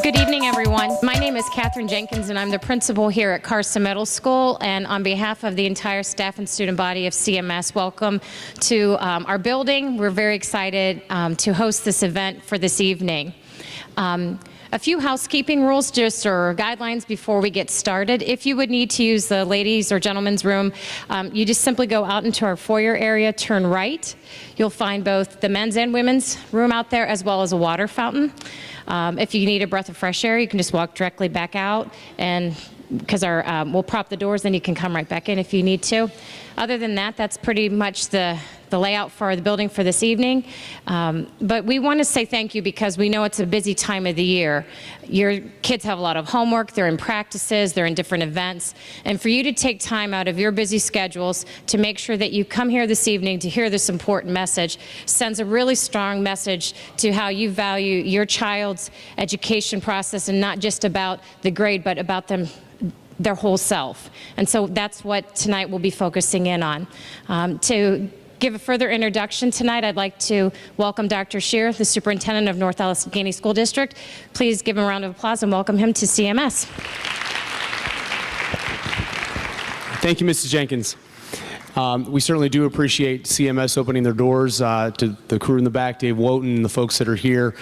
Good evening, everyone. My name is Catherine Jenkins, and I'm the principal here at Carson Middle School. And on behalf of the entire staff and student body of CMS, welcome to our building. We're very excited to host this event for this evening. A few housekeeping rules just or guidelines before we get started. If you would need to use the ladies' or gentlemen's room, you just simply go out into our foyer area, turn right. You'll find both the men's and women's room out there, as well as a water fountain. If you need a breath of fresh air, you can just walk directly back out, and because we'll prop the doors, then you can come right back in if you need to. Other than that, that's pretty much the layout for the building for this evening. But we want to say thank you because we know it's a busy time of the year. Your kids have a lot of homework, they're in practices, they're in different events. And for you to take time out of your busy schedules to make sure that you come here this evening to hear this important message sends a really strong message to how you value your child's education process, and not just about the grade, but about their whole self. And so that's what tonight we'll be focusing in on. To give a further introduction tonight, I'd like to welcome Dr. Shear, the superintendent of North Allegheny School District. Please give him a round of applause and welcome him to CMS. Thank you, Mrs. Jenkins. We certainly do appreciate CMS opening their doors to the crew in the back, Dave Wotan, and the folks that are here.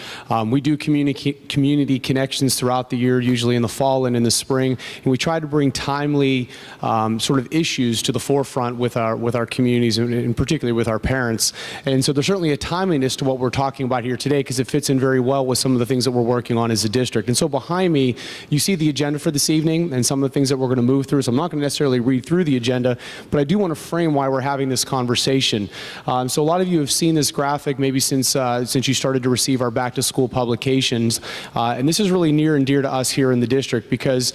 We do community connections throughout the year, usually in the fall and in the spring, and we try to bring timely sort of issues to the forefront with our communities, and particularly with our parents. And so there's certainly a timeliness to what we're talking about here today, because it fits in very well with some of the things that we're working on as a district. And so behind me, you see the agenda for this evening and some of the things that we're going to move through. So I'm not going to necessarily read through the agenda, but I do want to frame why we're having this conversation. So a lot of you have seen this graphic maybe since you started to receive our back to school publications, and this is really near and dear to us here in the district, because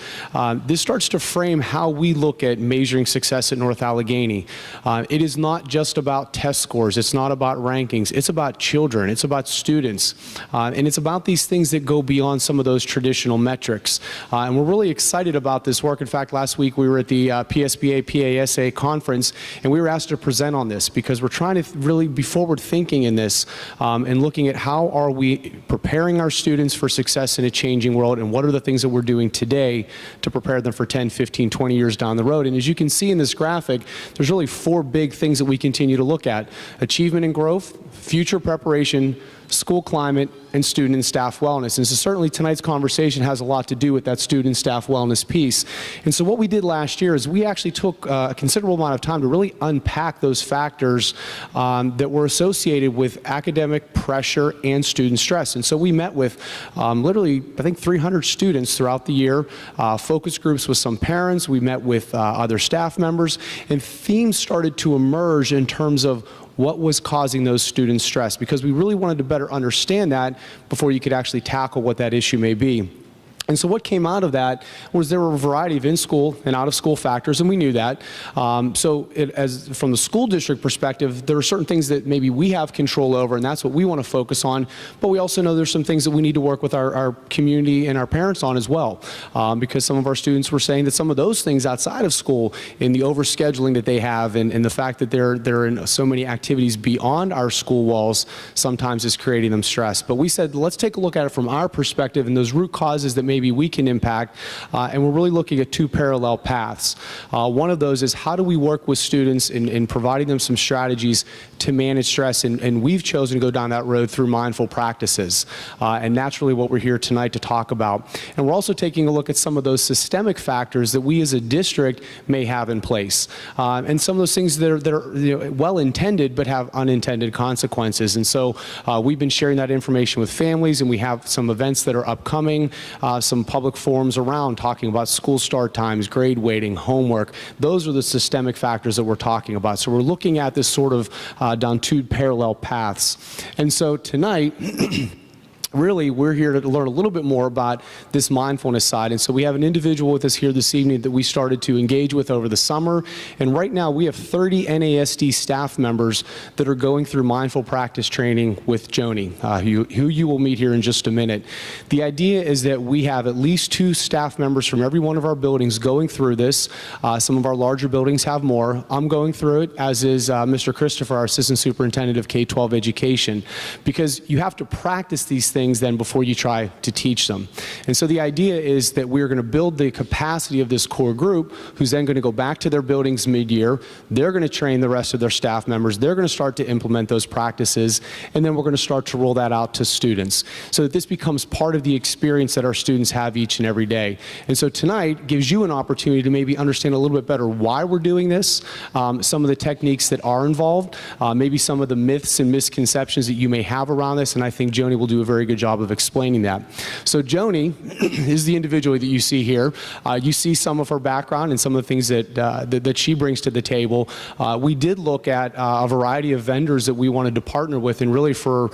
this starts to frame how we look at measuring success at North Allegheny. It is not just about test scores, it's not about rankings, it's about children, it's about students, and it's about these things that go beyond some of those traditional metrics. And we're really excited about this work. In fact, last week we were at the PSBA PASA conference, and we were asked to present on this because we're trying to really be forward thinking in this and looking at how are we preparing our students for success in a changing world, and what are the things that we're doing today to prepare them for 10, 15, 20 years down the road. And as you can see in this graphic, there's really four big things that we continue to look at: achievement and growth, future preparation, school climate, and student and staff wellness. And so certainly tonight's conversation has a lot to do with that student and staff wellness piece. And so what we did last year is we actually took a considerable amount of time to really unpack those factors that were associated with academic pressure and student stress. And so we met with literally, I think, 300 students throughout the year, focus groups with some parents, we met with other staff members, and themes started to emerge in terms of what was causing those students stress, because we really wanted to better understand that before you could actually tackle what that issue may be. And so what came out of that was there were a variety of in-school and out-of-school factors, and we knew that. As from the school district perspective, there are certain things that maybe we have control over, and that's what we want to focus on. But we also know there's some things that we need to work with our community and our parents on as well, because some of our students were saying that some of those things outside of school, in the overscheduling that they have, and the fact that they're in so many activities beyond our school walls, sometimes is creating them stress. But we said, let's take a look at it from our perspective and those root causes that maybe we can impact, and we're really looking at two parallel paths. One of those is, how do we work with students in providing them some strategies to manage stress, and we've chosen to go down that road through mindful practices, and that's really what we're here tonight to talk about. And we're also taking a look at some of those systemic factors that we as a district may have in place, and some of those things that are well-intended but have unintended consequences. And so we've been sharing that information with families, and we have some events that are upcoming, some public forums around talking about school start times, grade weighting, homework. Those are the systemic factors that we're talking about. So we're looking at this sort of down two parallel paths. And so tonight, really, we're here to learn a little bit more about this mindfulness side. And so we have an individual with us here this evening that we started to engage with over the summer. And right now we have 30 NASD staff members that are going through mindful practice training with Joni, who you will meet here in just a minute. The idea is that we have at least 2 staff members from every one of our buildings going through this. Some of our larger buildings have more. I'm going through it, as is Mr. Christopher, our Assistant Superintendent of K-12 Education, because you have to practice these things then before you try to teach them. And so the idea is that we're going to build the capacity of this core group, who's then going to go back to their buildings mid-year. They're going to train the rest of their staff members. They're going to start to implement those practices, and then we're going to start to roll that out to students so that this becomes part of the experience that our students have each and every day. And so tonight gives you an opportunity to maybe understand a little bit better why we're doing this, some of the techniques that are involved, maybe some of the myths and misconceptions that you may have around this, and I think Joni will do a very good job of explaining that. So Joni is the individual that you see here. You see some of her background and some of the things that she brings to the table. We did look at a variety of vendors that we wanted to partner with, and really for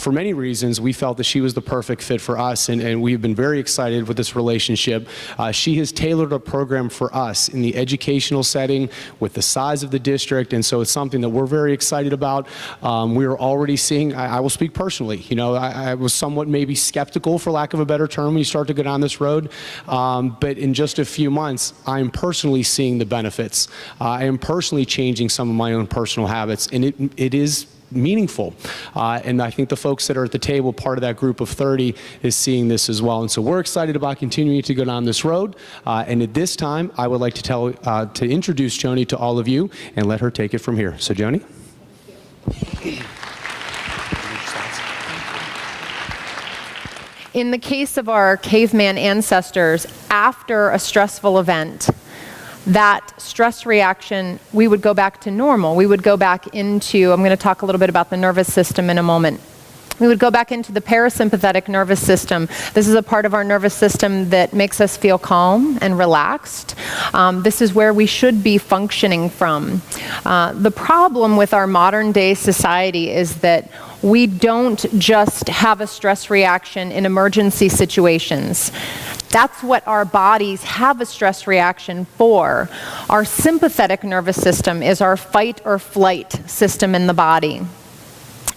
many reasons we felt that she was the perfect fit for us, and we've been very excited with this relationship. She has tailored a program for us in the educational setting with the size of the district, and so it's something that we're very excited about. We are already seeing, I will speak personally, you know, I was somewhat maybe skeptical, for lack of a better term, when you start to go down this road. But in just a few months, I'm personally seeing the benefits. I am personally changing some of my own personal habits, and it is meaningful. And I think the folks that are at the table, part of that group of 30, is seeing this as well. And so we're excited about continuing to go down this road. And at this time, I would like to introduce Joni to all of you and let her take it from here. So Joni. In the case of our caveman ancestors, after a stressful event, that stress reaction, we would go back to normal. We would go back into, I'm going to talk a little bit about the nervous system in a moment. We would go back into the parasympathetic nervous system. This is a part of our nervous system that makes us feel calm and relaxed. This is where we should be functioning from. The problem with our modern day society is that we don't just have a stress reaction in emergency situations. That's what our bodies have a stress reaction for. Our sympathetic nervous system is our fight or flight system in the body.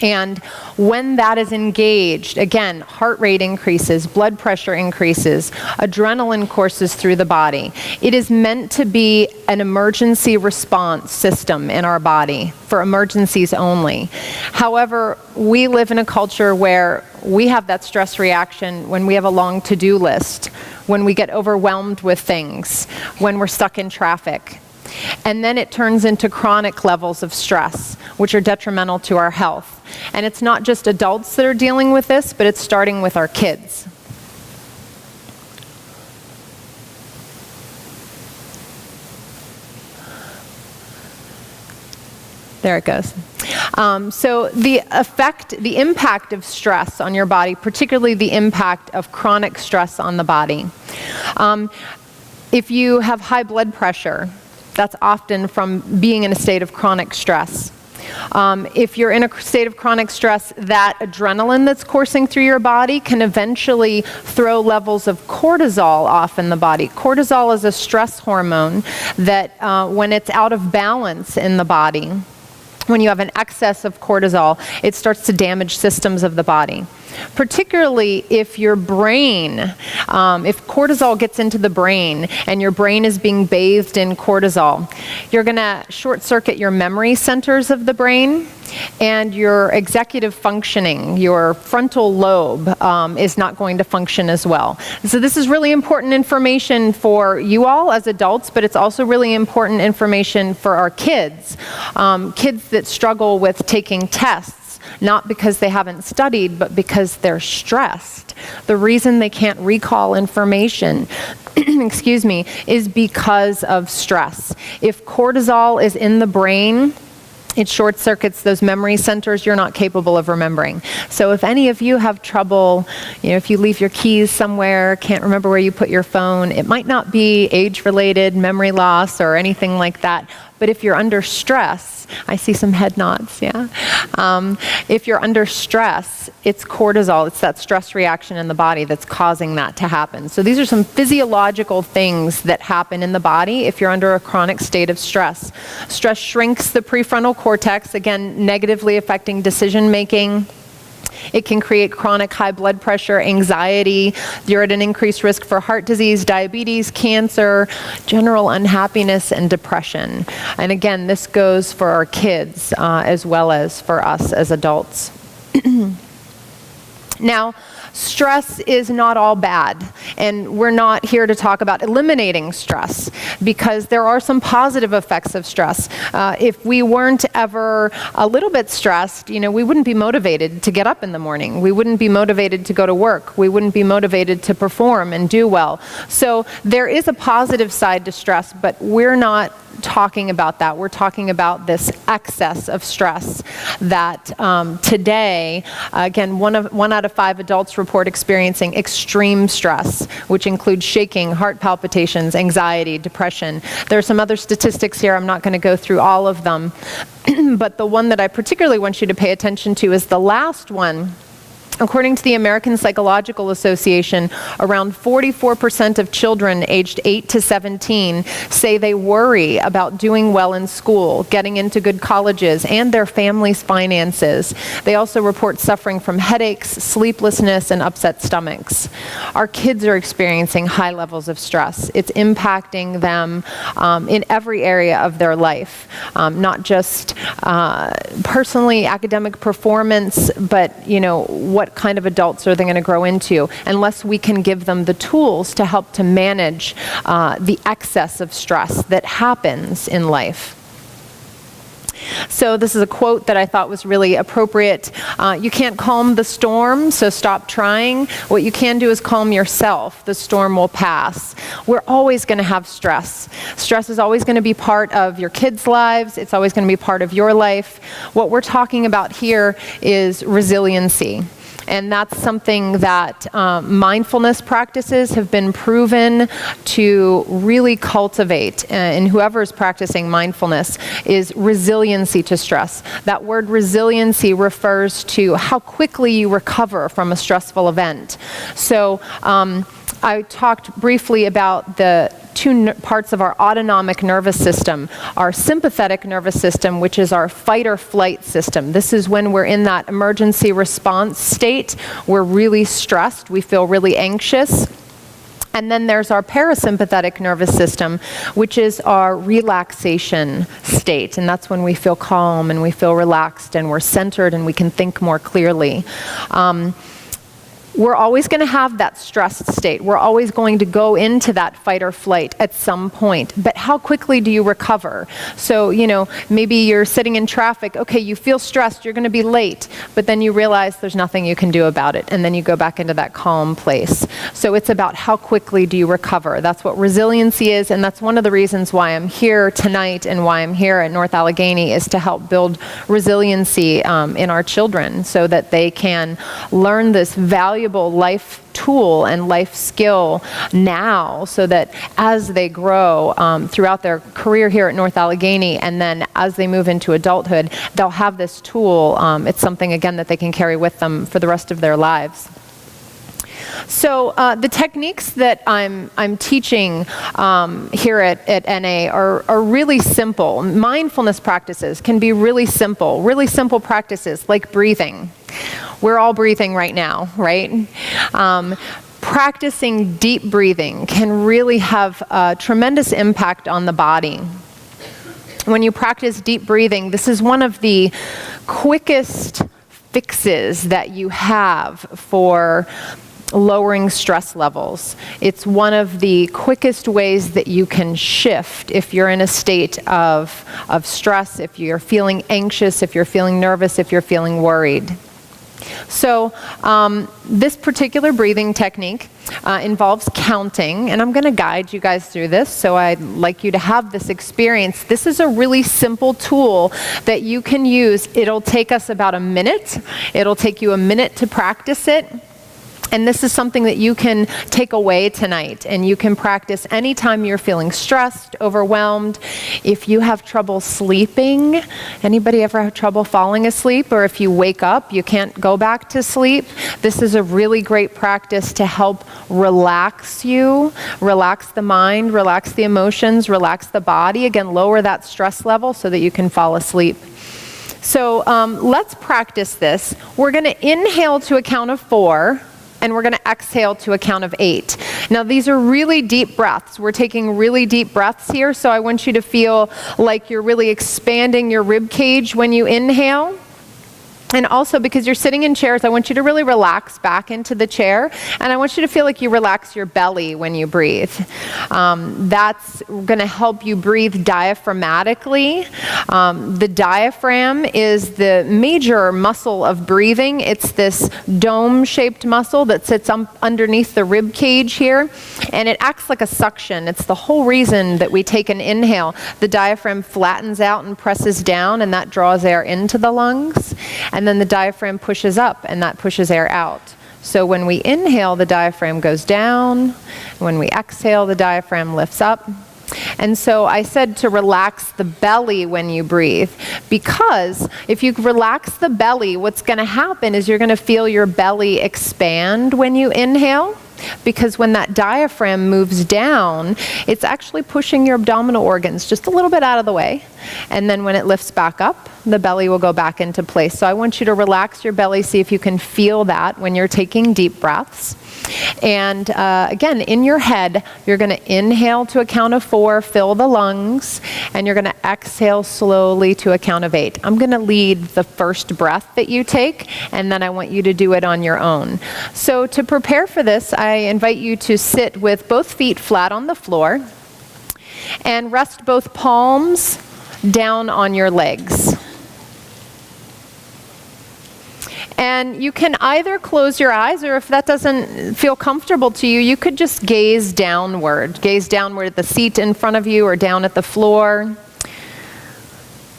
And when that is engaged, again, heart rate increases, blood pressure increases, adrenaline courses through the body. It is meant to be an emergency response system in our body for emergencies only. However, we live in a culture where we have that stress reaction when we have a long to-do list, when we get overwhelmed with things, when we're stuck in traffic. And then it turns into chronic levels of stress, which are detrimental to our health. And it's not just adults that are dealing with this, but it's starting with our kids. There it goes. So the impact of stress on your body, particularly the impact of chronic stress on the body. If you have high blood pressure, that's often from being in a state of chronic stress. If you're in a state of chronic stress, that adrenaline that's coursing through your body can eventually throw levels of cortisol off in the body. Cortisol is a stress hormone that when it's out of balance in the body, when you have an excess of cortisol, it starts to damage systems of the body. Particularly if your brain, if cortisol gets into the brain and your brain is being bathed in cortisol, you're going to short circuit your memory centers of the brain, and your executive functioning, your frontal lobe, is not going to function as well. So this is really important information for you all as adults, but it's also really important information for our kids. Kids that struggle with taking tests, not because they haven't studied, but because they're stressed. The reason they can't recall information, excuse me, is because of stress. If cortisol is in the brain, it short circuits those memory centers you're not capable of remembering. So if any of you have trouble, if you leave your keys somewhere, can't remember where you put your phone, it might not be age-related memory loss or anything like that, But if you're under stress, I see some head nods, yeah. If you're under stress, it's cortisol, it's that stress reaction in the body that's causing that to happen. So these are some physiological things that happen in the body if you're under a chronic state of stress. Stress shrinks the prefrontal cortex, again, negatively affecting decision making. It can create chronic high blood pressure, anxiety. You're at an increased risk for heart disease, diabetes, cancer, general unhappiness, and depression. And again, this goes for our kids as well as for us as adults. Now, stress is not all bad, and we're not here to talk about eliminating stress, because there are some positive effects of stress. If we weren't ever a little bit stressed, we wouldn't be motivated to get up in the morning. We wouldn't be motivated to go to work. We wouldn't be motivated to perform and do well. So there is a positive side to stress, but we're not talking about that. We're talking about this excess of stress that today, again, one out of 5 adults report experiencing extreme stress, which includes shaking, heart palpitations, anxiety, depression. There are some other statistics here. I'm not going to go through all of them, but the one that I particularly want you to pay attention to is the last one. According to the American Psychological Association, around 44% of children aged 8 to 17 say they worry about doing well in school, getting into good colleges, and their family's finances. They also report suffering from headaches, sleeplessness, and upset stomachs. Our kids are experiencing high levels of stress. It's impacting them in every area of their life, not just personally academic performance, but what kind of adults are they going to grow into, unless we can give them the tools to help to manage the excess of stress that happens in life. So this is a quote that I thought was really appropriate. You can't calm the storm, so stop trying. What you can do is calm yourself. The storm will pass. We're always going to have stress. Stress is always going to be part of your kids' lives. It's always going to be part of your life. What we're talking about here is resiliency. And that's something that mindfulness practices have been proven to really cultivate. And whoever is practicing mindfulness is resiliency to stress. That word resiliency refers to how quickly you recover from a stressful event. So I talked briefly about the two parts of our autonomic nervous system. Our sympathetic nervous system, which is our fight or flight system. This is when we're in that emergency response state. We're really stressed. We feel really anxious. And then there's our parasympathetic nervous system, which is our relaxation state. And that's when we feel calm and we feel relaxed and we're centered and we can think more clearly. We're always going to have that stressed state. We're always going to go into that fight or flight at some point. But how quickly do you recover? So, maybe you're sitting in traffic. Okay, you feel stressed. You're going to be late. But then you realize there's nothing you can do about it. And then you go back into that calm place. So it's about how quickly do you recover. That's what resiliency is. And that's one of the reasons why I'm here tonight and why I'm here at North Allegheny, is to help build resiliency in our children so that they can learn this valuable life tool and life skill now, so that as they grow throughout their career here at North Allegheny, and then as they move into adulthood, they'll have this tool. It's something, again, that they can carry with them for the rest of their lives. So the techniques that I'm teaching here at NA are really simple. Mindfulness practices can be really simple practices like breathing. We're all breathing right now, right? Practicing deep breathing can really have a tremendous impact on the body. When you practice deep breathing, this is one of the quickest fixes that you have for lowering stress levels. It's one of the quickest ways that you can shift if you're in a state of stress, if you're feeling anxious, if you're feeling nervous, if you're feeling worried. So this particular breathing technique involves counting, and I'm going to guide you guys through this, so I'd like you to have this experience. This is a really simple tool that you can use. It'll take us about a minute. It'll take you a minute to practice it. And this is something that you can take away tonight, and you can practice anytime you're feeling stressed, overwhelmed. If you have trouble sleeping, anybody ever have trouble falling asleep? Or if you wake up, you can't go back to sleep, this is a really great practice to help relax you, relax the mind, relax the emotions, relax the body. Again, lower that stress level so that you can fall asleep. So let's practice this. We're going to inhale to a count of 4. And we're going to exhale to a count of 8. Now, these are really deep breaths. We're taking really deep breaths here, so I want you to feel like you're really expanding your rib cage when you inhale. And also, because you're sitting in chairs, I want you to really relax back into the chair. And I want you to feel like you relax your belly when you breathe. That's going to help you breathe diaphragmatically. The diaphragm is the major muscle of breathing. It's this dome-shaped muscle that sits underneath the rib cage here. And it acts like a suction. It's the whole reason that we take an inhale. The diaphragm flattens out and presses down, and that draws air into the lungs. And then the diaphragm pushes up, and that pushes air out. So when we inhale, the diaphragm goes down. When we exhale, the diaphragm lifts up. And so I said to relax the belly when you breathe, because if you relax the belly, what's going to happen is you're going to feel your belly expand when you inhale. Because when that diaphragm moves down, it's actually pushing your abdominal organs just a little bit out of the way. And then when it lifts back up, the belly will go back into place. So I want you to relax your belly, see if you can feel that when you're taking deep breaths. And again, in your head, you're going to inhale to a count of 4, fill the lungs, and you're going to exhale slowly to a count of 8. I'm going to lead the first breath that you take, and then I want you to do it on your own. So to prepare for this, I invite you to sit with both feet flat on the floor and rest both palms down on your legs. And you can either close your eyes, or if that doesn't feel comfortable to you, you could just gaze downward. Gaze downward at the seat in front of you or down at the floor.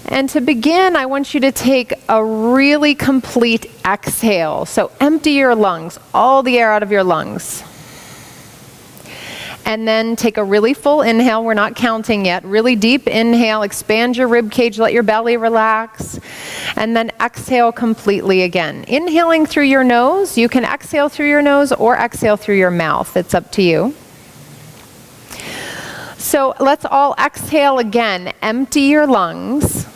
And to begin, I want you to take a really complete exhale. So empty your lungs, all the air out of your lungs. And then take a really full inhale. We're not counting yet. Really deep inhale. Expand your rib cage. Let your belly relax. And then exhale completely again. Inhaling through your nose. You can exhale through your nose or exhale through your mouth. It's up to you. So let's all exhale again. Empty your lungs.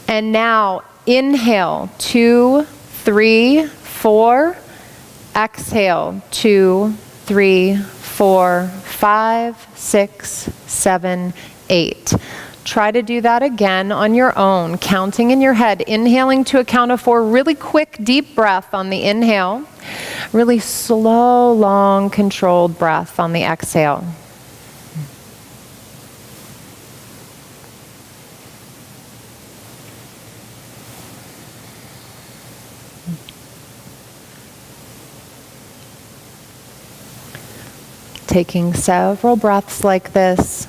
And now inhale. 2, 3, 4. Exhale. 2, 3, 4, 5, 6, 7, 8. Try to do that again on your own, counting in your head, inhaling to a count of 4, really quick, deep breath on the inhale, really slow, long, controlled breath on the exhale. Taking several breaths like this.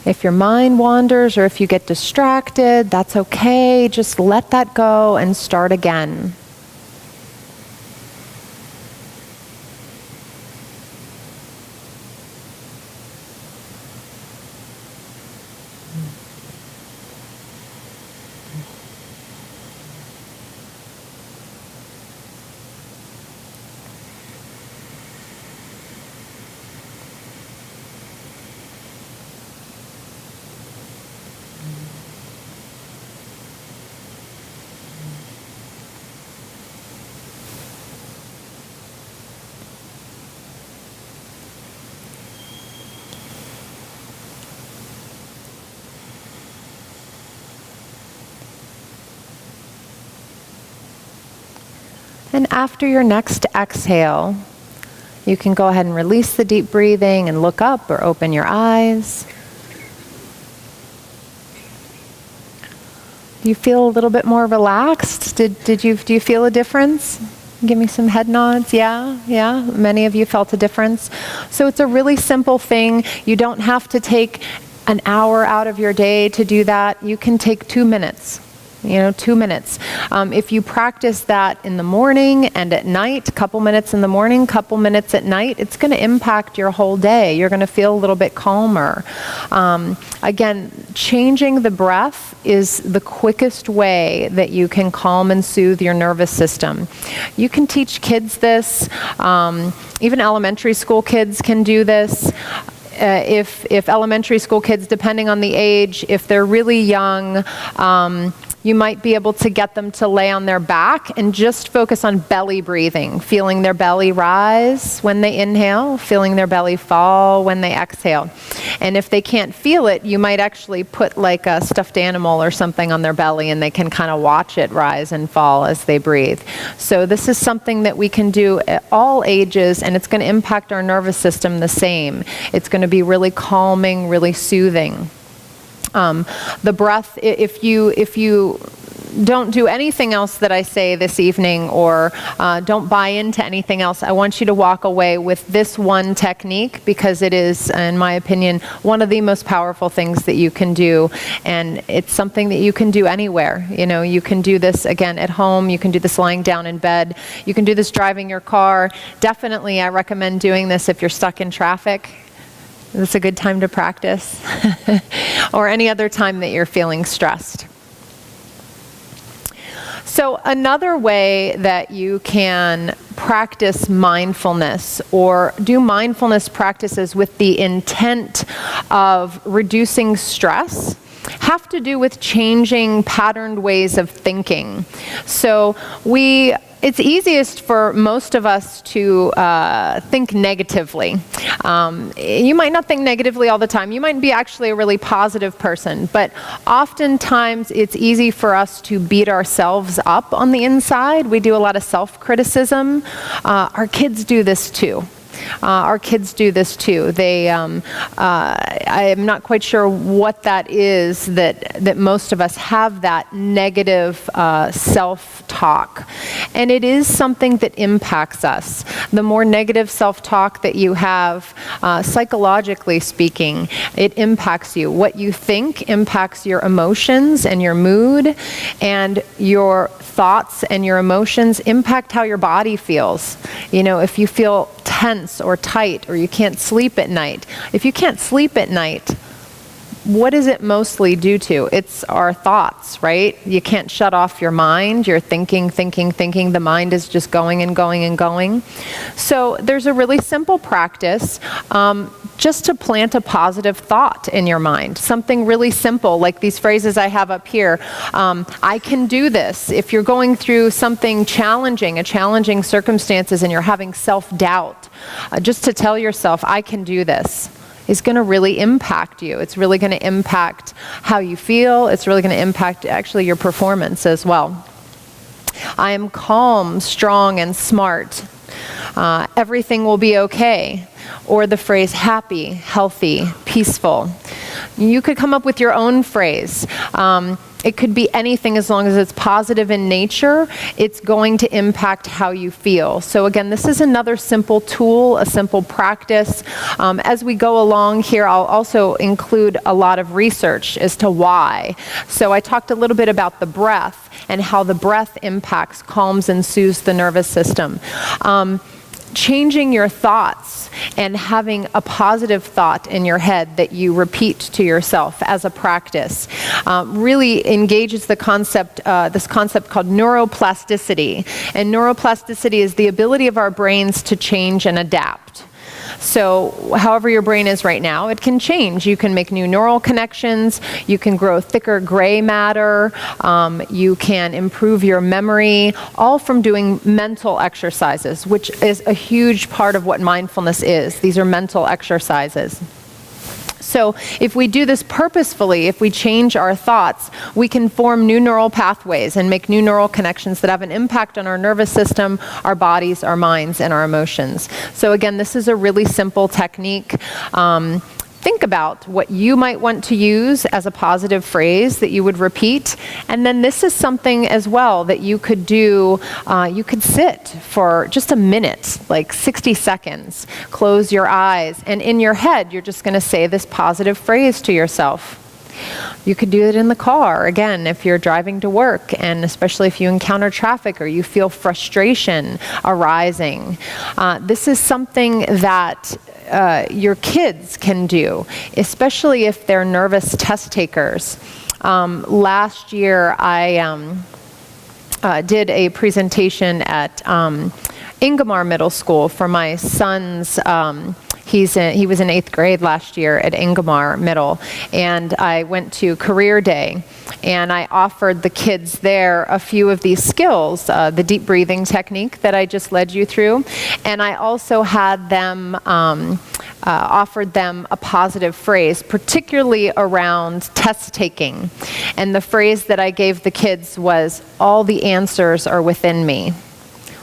If your mind wanders or if you get distracted, that's okay. Just let that go and start again. And after your next exhale, you can go ahead and release the deep breathing and look up or open your eyes. Do you feel a little bit more relaxed? Do you feel a difference? Give me some head nods. Yeah. Many of you felt a difference. So it's a really simple thing. You don't have to take an hour out of your day to do that. You can take 2 minutes. 2 minutes. If you practice that in the morning and at night, a couple minutes in the morning, couple minutes at night, it's going to impact your whole day. You're going to feel a little bit calmer. Again, changing the breath is the quickest way that you can calm and soothe your nervous system. You can teach kids this. Even elementary school kids can do this. If elementary school kids, depending on the age, if they're really young, you might be able to get them to lay on their back and just focus on belly breathing, feeling their belly rise when they inhale, feeling their belly fall when they exhale. And if they can't feel it, you might actually put like a stuffed animal or something on their belly and they can kind of watch it rise and fall as they breathe. So this is something that we can do at all ages, and it's going to impact our nervous system the same. It's going to be really calming, really soothing. The breath, if you don't do anything else that I say this evening, or don't buy into anything else, I want you to walk away with this one technique, because it is, in my opinion, one of the most powerful things that you can do. And it's something that you can do anywhere. You can do this, again, at home. You can do this lying down in bed. You can do this driving your car. Definitely, I recommend doing this if you're stuck in traffic. It's a good time to practice. Or any other time that you're feeling stressed. So another way that you can practice mindfulness, or do mindfulness practices with the intent of reducing stress, have to do with changing patterned ways of thinking. So it's easiest for most of us to think negatively. You might not think negatively all the time. You might be actually a really positive person, but oftentimes it's easy for us to beat ourselves up on the inside. We do a lot of self-criticism. Our kids do this too. They, I am not quite sure what that is, that most of us have that negative self-talk. And it is something that impacts us. The more negative self-talk that you have, psychologically speaking, it impacts you. What you think impacts your emotions and your mood, and your thoughts and your emotions impact how your body feels. If you feel tense or tight, or you can't sleep at night. If you can't sleep at night, what is it mostly due to? It's our thoughts, right? You can't shut off your mind. You're thinking. The mind is just going and going and going. So there's a really simple practice just to plant a positive thought in your mind. Something really simple, like these phrases I have up here. I can do this. If you're going through something challenging, challenging circumstances, and you're having self-doubt, just to tell yourself, I can do this, is going to really impact you. It's really going to impact how you feel. It's really going to impact actually your performance as well. I am calm, strong, and smart. Everything will be okay. Or the phrase happy, healthy, peaceful. You could come up with your own phrase. It could be anything, as long as it's positive in nature. It's going to impact how you feel. So again, this is another simple tool, a simple practice. As we go along here, I'll also include a lot of research as to why. So I talked a little bit about the breath and how the breath impacts, calms, and soothes the nervous system. Changing your thoughts and having a positive thought in your head that you repeat to yourself as a practice really engages the concept, this concept called neuroplasticity. And neuroplasticity is the ability of our brains to change and adapt. So however your brain is right now, it can change. You can make new neural connections. You can grow thicker gray matter. You can improve your memory, all from doing mental exercises, which is a huge part of what mindfulness is. These are mental exercises. So if we do this purposefully, if we change our thoughts, we can form new neural pathways and make new neural connections that have an impact on our nervous system, our bodies, our minds, and our emotions. So again, this is a really simple technique. Think about what you might want to use as a positive phrase that you would repeat. And then this is something as well that you could do. You could sit for just a minute, like 60 seconds, close your eyes, and in your head, you're just going to say this positive phrase to yourself. You could do it in the car, again, if you're driving to work, and especially if you encounter traffic or you feel frustration arising. This is something that your kids can do, especially if they're nervous test takers. Last year, I did a presentation at Ingomar Middle School for my son's, he was in 8th grade last year at Ingomar Middle, and I went to Career Day, and I offered the kids there a few of these skills, the deep breathing technique that I just led you through, and I also had them, offered them a positive phrase, particularly around test taking. And the phrase that I gave the kids was, "All the answers are within me."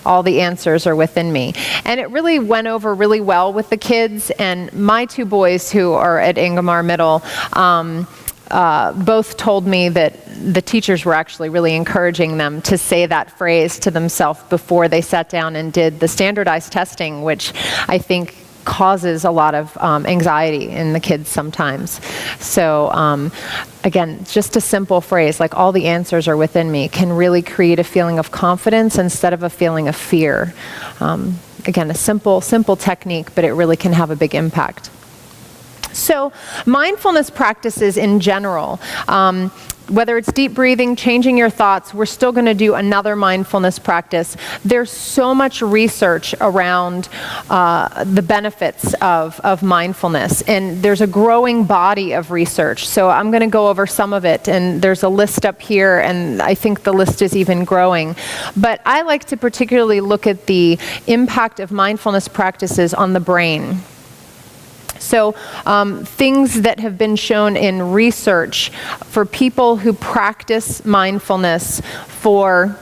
All the answers are within me. And it really went over really well with the kids. And my two boys who are at Ingomar Middle both told me that the teachers were actually really encouraging them to say that phrase to themselves before they sat down and did the standardized testing, which I think causes a lot of anxiety in the kids sometimes. So again, just a simple phrase like "all the answers are within me" can really create a feeling of confidence instead of a feeling of fear. Again, a simple technique, but it really can have a big impact. So mindfulness practices in general, whether it's deep breathing, changing your thoughts, we're still going to do another mindfulness practice. There's so much research around the benefits of mindfulness, and there's a growing body of research. So I'm going to go over some of it, and there's a list up here, and I think the list is even growing. But I like to particularly look at the impact of mindfulness practices on the brain. So things that have been shown in research for people who practice mindfulness for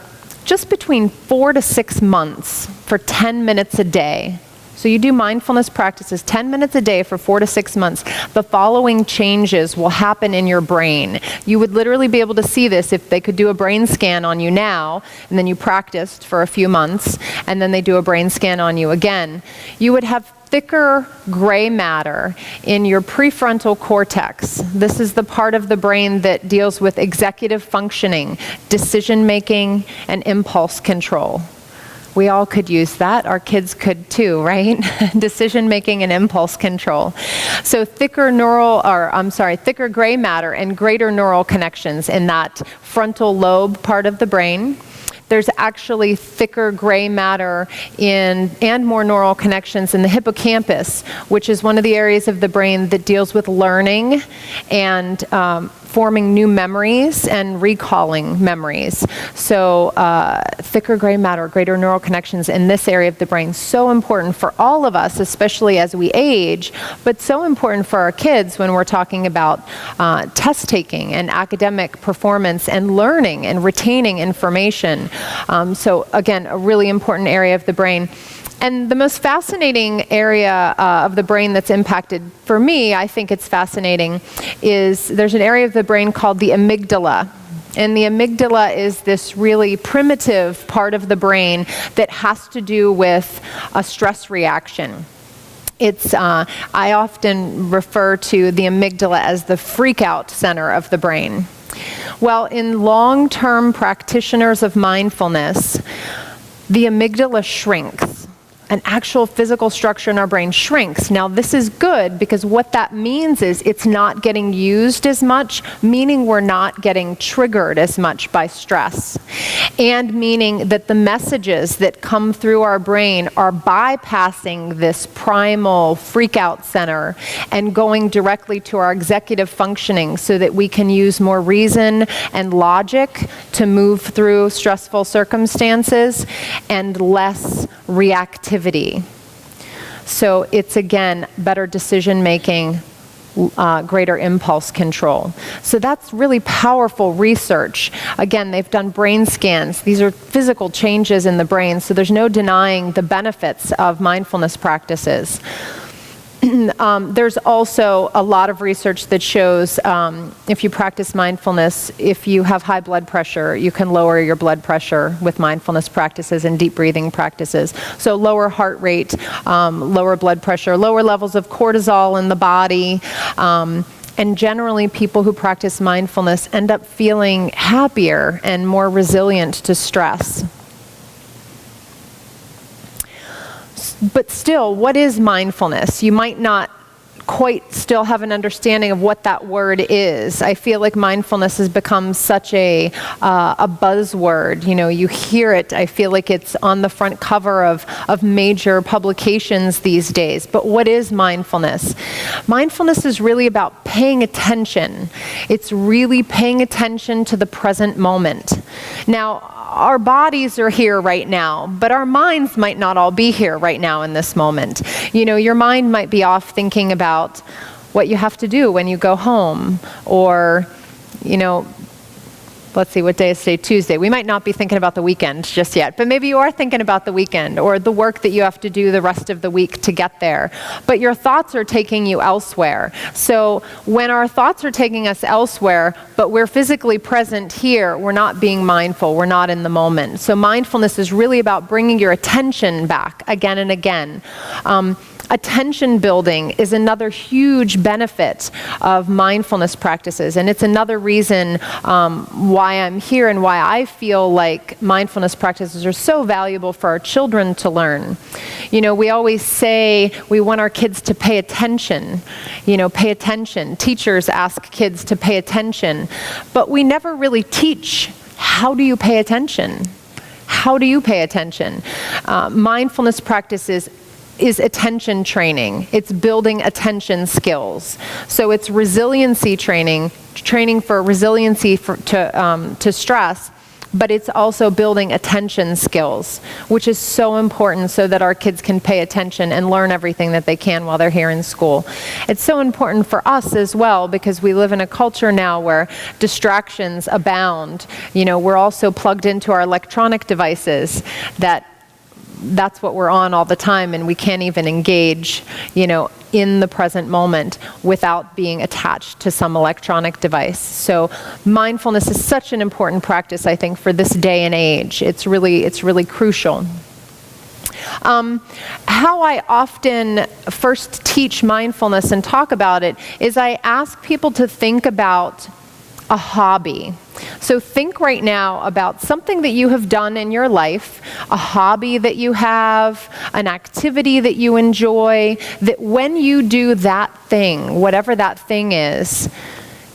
just between 4 to 6 months for 10 minutes a day. So you do mindfulness practices 10 minutes a day for 4 to 6 months. The following changes will happen in your brain. You would literally be able to see this if they could do a brain scan on you now, and then you practiced for a few months, and then they do a brain scan on you again. You would have thicker gray matter in your prefrontal cortex. This is the part of the brain that deals with executive functioning, decision making, and impulse control. We all could use that. Our kids could too, right? Decision making and impulse control. So thicker gray matter and greater neural connections in that frontal lobe part of the brain. There's actually thicker gray matter and more neural connections in the hippocampus, which is one of the areas of the brain that deals with learning and forming new memories and recalling memories. So thicker gray matter, greater neural connections in this area of the brain, so important for all of us, especially as we age, but so important for our kids when we're talking about test taking and academic performance and learning and retaining information. So again, a really important area of the brain. And the most fascinating area of the brain that's impacted, for me, I think it's fascinating, is there's an area of the brain called the amygdala. And the amygdala is this really primitive part of the brain that has to do with a stress reaction. I often refer to the amygdala as the freak-out center of the brain. Well, in long-term practitioners of mindfulness, the amygdala shrinks. An actual physical structure in our brain shrinks. Now, this is good because what that means is it's not getting used as much, meaning we're not getting triggered as much by stress, and meaning that the messages that come through our brain are bypassing this primal freak-out center and going directly to our executive functioning so that we can use more reason and logic to move through stressful circumstances and less reactivity. So it's, again, better decision making, greater impulse control. So that's really powerful research. Again, they've done brain scans. These are physical changes in the brain, so there's no denying the benefits of mindfulness practices. There's also a lot of research that shows if you practice mindfulness, if you have high blood pressure, you can lower your blood pressure with mindfulness practices and deep breathing practices. So lower heart rate, lower blood pressure, lower levels of cortisol in the body, And generally, people who practice mindfulness end up feeling happier and more resilient to stress. But still, what is mindfulness? You might not quite still have an understanding of what that word is. I feel like mindfulness has become such a buzzword. You know, you hear it. I feel like it's on the front cover of major publications these days. But what is mindfulness? Mindfulness is really about paying attention. It's really paying attention to the present moment. Now, our bodies are here right now, but our minds might not all be here right now in this moment. You know, your mind might be off thinking about what you have to do when you go home, or, you know, let's see, what day is today? Tuesday. We might not be thinking about the weekend just yet, but maybe you are thinking about the weekend or the work that you have to do the rest of the week to get there. But your thoughts are taking you elsewhere. So when our thoughts are taking us elsewhere, but we're physically present here, we're not being mindful, we're not in the moment. So mindfulness is really about bringing your attention back again and again. Attention building is another huge benefit of mindfulness practices, and it's another reason why I'm here and why I feel like mindfulness practices are so valuable for our children to learn. You know, we always say we want our kids to pay attention, you know, pay attention. Teachers ask kids to pay attention, but we never really teach, how do you pay attention? How do you pay attention? Mindfulness practices is attention training. It's building attention skills. So it's resiliency training for resiliency to stress, but it's also building attention skills, which is so important so that our kids can pay attention and learn everything that they can while they're here in school. It's so important for us as well, because we live in a culture now where distractions abound. You know, we're also plugged into our electronic devices that's what we're on all the time, and we can't even engage, you know, in the present moment without being attached to some electronic device. So mindfulness is such an important practice, I think, for this day and age. It's really crucial. How I often first teach mindfulness and talk about it is I ask people to think about a hobby. So think right now about something that you have done in your life, a hobby that you have, an activity that you enjoy, that when you do that thing, whatever that thing is,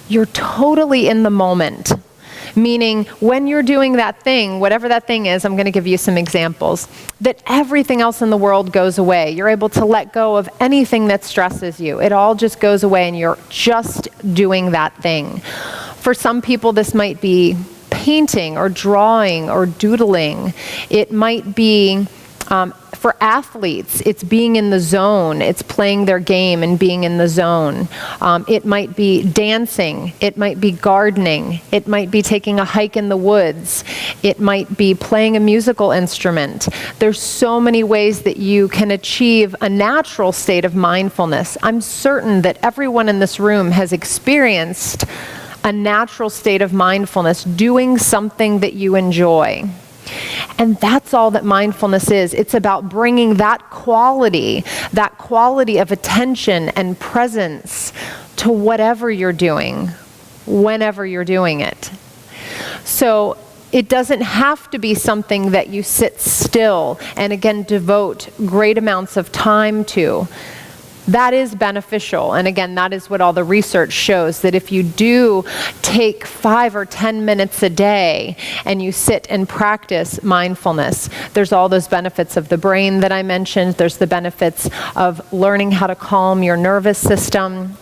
you're totally in the moment. Meaning, when you're doing that thing, whatever that thing is, I'm going to give you some examples, that everything else in the world goes away. You're able to let go of anything that stresses you. It all just goes away, and you're just doing that thing. For some people, this might be painting or drawing or doodling. It might be, for athletes, it's being in the zone. It's playing their game and being in the zone. It might be dancing. It might be gardening. It might be taking a hike in the woods. It might be playing a musical instrument. There's so many ways that you can achieve a natural state of mindfulness. I'm certain that everyone in this room has experienced a natural state of mindfulness, doing something that you enjoy. And that's all that mindfulness is. It's about bringing that quality of attention and presence to whatever you're doing, whenever you're doing it. So it doesn't have to be something that you sit still and again devote great amounts of time to. That is beneficial, and again, that is what all the research shows, that if you do take 5 or 10 minutes a day and you sit and practice mindfulness, there's all those benefits of the brain that I mentioned. There's the benefits of learning how to calm your nervous system.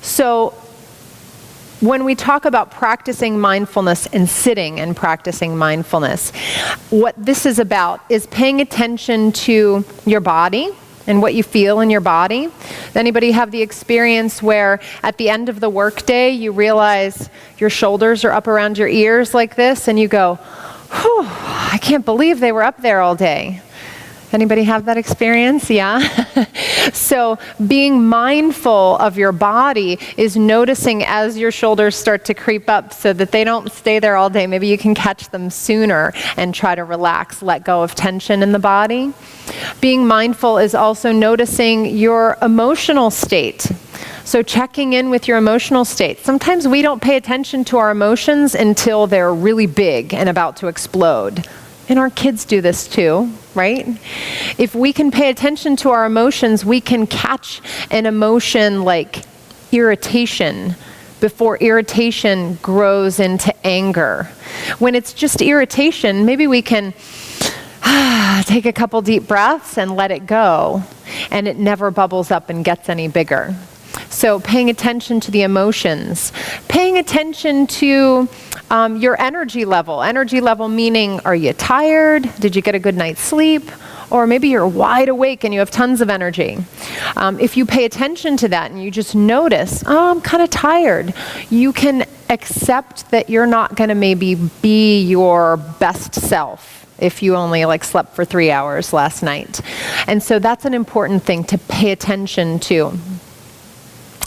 So when we talk about practicing mindfulness and sitting and practicing mindfulness, what this is about is paying attention to your body and what you feel in your body. Does anybody have the experience where at the end of the workday you realize your shoulders are up around your ears like this, and you go, whew, I can't believe they were up there all day. Anybody have that experience? Yeah. So being mindful of your body is noticing as your shoulders start to creep up so that they don't stay there all day. Maybe you can catch them sooner and try to relax, let go of tension in the body. Being mindful is also noticing your emotional state. So checking in with your emotional state. Sometimes we don't pay attention to our emotions until they're really big and about to explode. And our kids do this too, right? If we can pay attention to our emotions, we can catch an emotion like irritation before irritation grows into anger. When it's just irritation, maybe we can take a couple deep breaths and let it go, and it never bubbles up and gets any bigger. So paying attention to the emotions, paying attention to your energy level. Energy level meaning, are you tired? Did you get a good night's sleep? Or maybe you're wide awake and you have tons of energy. If you pay attention to that and you just notice, oh, I'm kind of tired, you can accept that you're not going to maybe be your best self if you only slept for 3 hours last night. And so that's an important thing to pay attention to.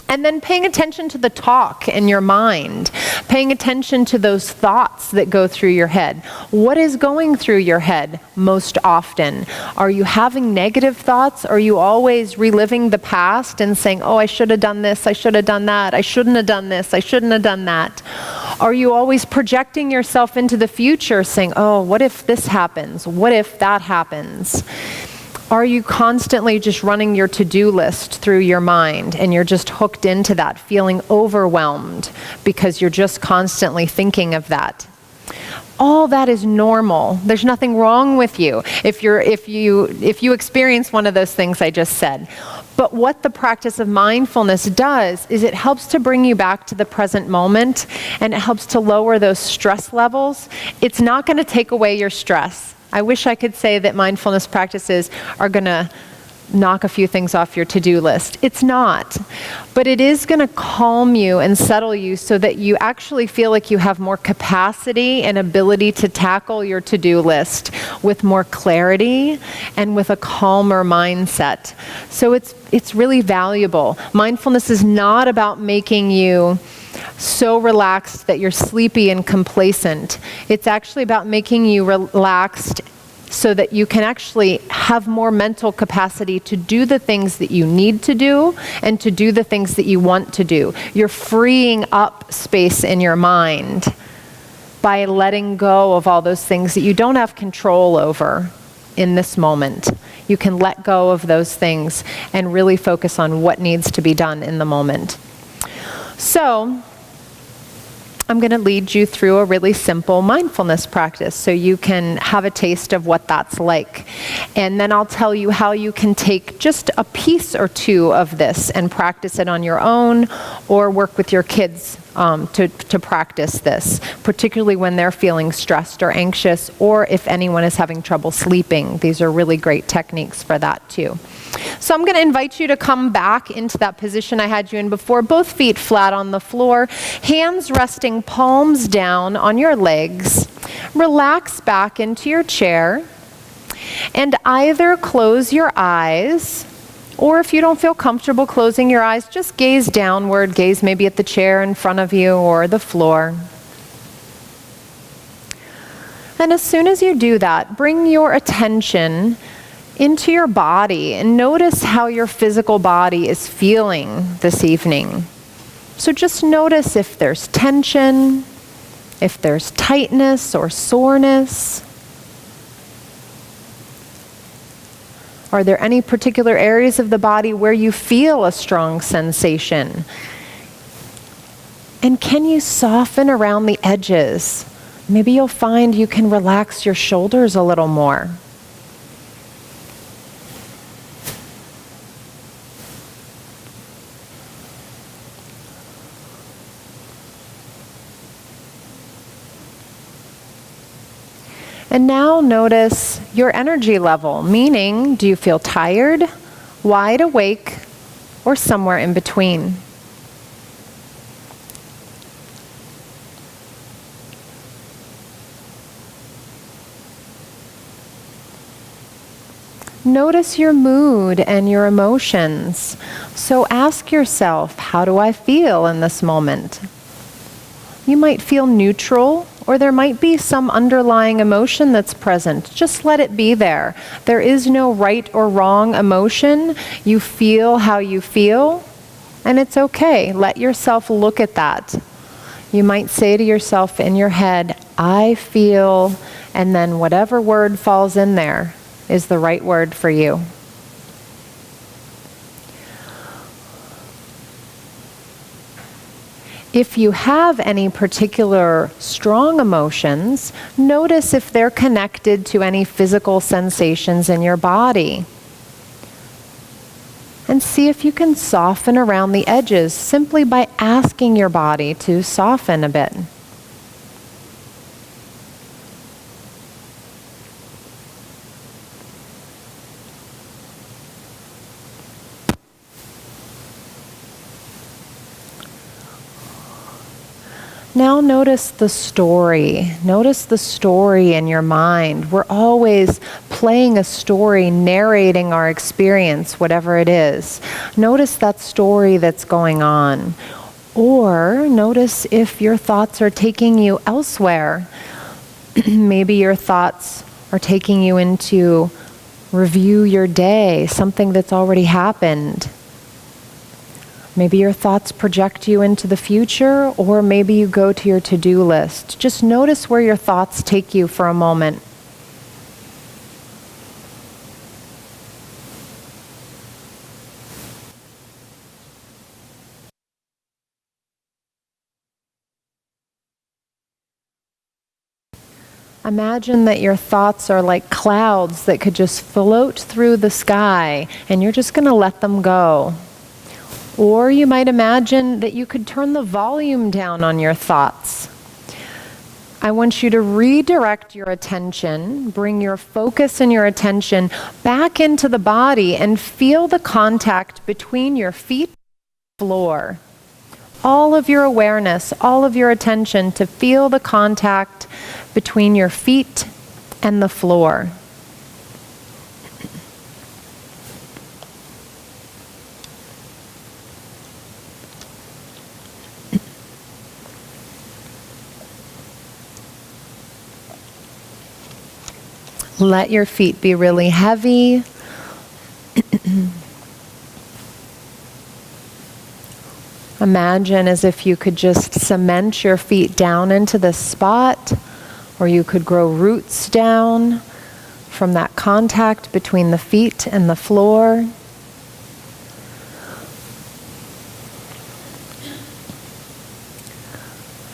And then paying attention to the talk in your mind, paying attention to those thoughts that go through your head. What is going through your head most often? Are you having negative thoughts? Are you always reliving the past and saying, oh, I should have done this, I should have done that, I shouldn't have done this, I shouldn't have done that? Are you always projecting yourself into the future saying, oh, what if this happens? What if that happens? Are you constantly just running your to-do list through your mind and you're just hooked into that, feeling overwhelmed because you're just constantly thinking of that? All that is normal. There's nothing wrong with you if you experience one of those things I just said. But what the practice of mindfulness does is it helps to bring you back to the present moment, and it helps to lower those stress levels. It's not going to take away your stress. I wish I could say that mindfulness practices are going to knock a few things off your to-do list. It's not. But it is going to calm you and settle you so that you actually feel like you have more capacity and ability to tackle your to-do list with more clarity and with a calmer mindset. So it's really valuable. Mindfulness is not about making you so relaxed that you're sleepy and complacent. It's actually about making you relaxed so that you can actually have more mental capacity to do the things that you need to do and to do the things that you want to do. You're freeing up space in your mind by letting go of all those things that you don't have control over in this moment. You can let go of those things and really focus on what needs to be done in the moment. So, I'm going to lead you through a really simple mindfulness practice so you can have a taste of what that's like. And then I'll tell you how you can take just a piece or two of this and practice it on your own, or work with your kids to practice this, particularly when they're feeling stressed or anxious, or if anyone is having trouble sleeping. These are really great techniques for that too. So I'm going to invite you to come back into that position I had you in before, both feet flat on the floor, hands resting palms down on your legs. Relax back into your chair and either close your eyes, or if you don't feel comfortable closing your eyes, just gaze downward, gaze maybe at the chair in front of you or the floor. And as soon as you do that, bring your attention into your body and notice how your physical body is feeling this evening. So just notice if there's tension, if there's tightness or soreness. Are there any particular areas of the body where you feel a strong sensation? And can you soften around the edges? Maybe you'll find you can relax your shoulders a little more. And now notice your energy level, meaning, do you feel tired, wide awake, or somewhere in between? Notice your mood and your emotions. So ask yourself, how do I feel in this moment? You might feel neutral, or there might be some underlying emotion that's present. Just let it be there. There is no right or wrong emotion. You feel how you feel, and it's okay. Let yourself look at that. You might say to yourself in your head, I feel, and then whatever word falls in there is the right word for you. If you have any particular strong emotions, notice if they're connected to any physical sensations in your body. And see if you can soften around the edges simply by asking your body to soften a bit. Now notice the story. Notice the story in your mind. We're always playing a story, narrating our experience, whatever it is. Notice that story that's going on. Or notice if your thoughts are taking you elsewhere. Maybe your thoughts are taking you into review your day, something that's already happened. Maybe your thoughts project you into the future, or maybe you go to your to-do list. Just notice where your thoughts take you for a moment. Imagine that your thoughts are like clouds that could just float through the sky, and you're just going to let them go. Or you might imagine that you could turn the volume down on your thoughts. I want you to redirect your attention, bring your focus and your attention back into the body and feel the contact between your feet and the floor. All of your awareness, all of your attention to feel the contact between your feet and the floor. Let your feet be really heavy. Imagine as if you could just cement your feet down into this spot, or you could grow roots down from that contact between the feet and the floor.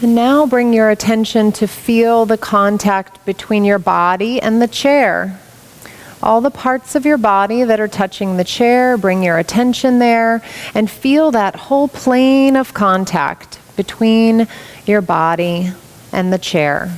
And now bring your attention to feel the contact between your body and the chair. All the parts of your body that are touching the chair, bring your attention there and feel that whole plane of contact between your body and the chair.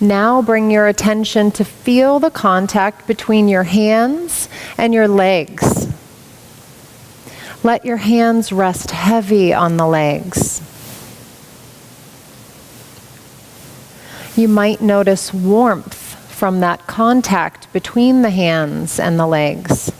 Now bring your attention to feel the contact between your hands and your legs. Let your hands rest heavy on the legs. You might notice warmth from that contact between the hands and the legs.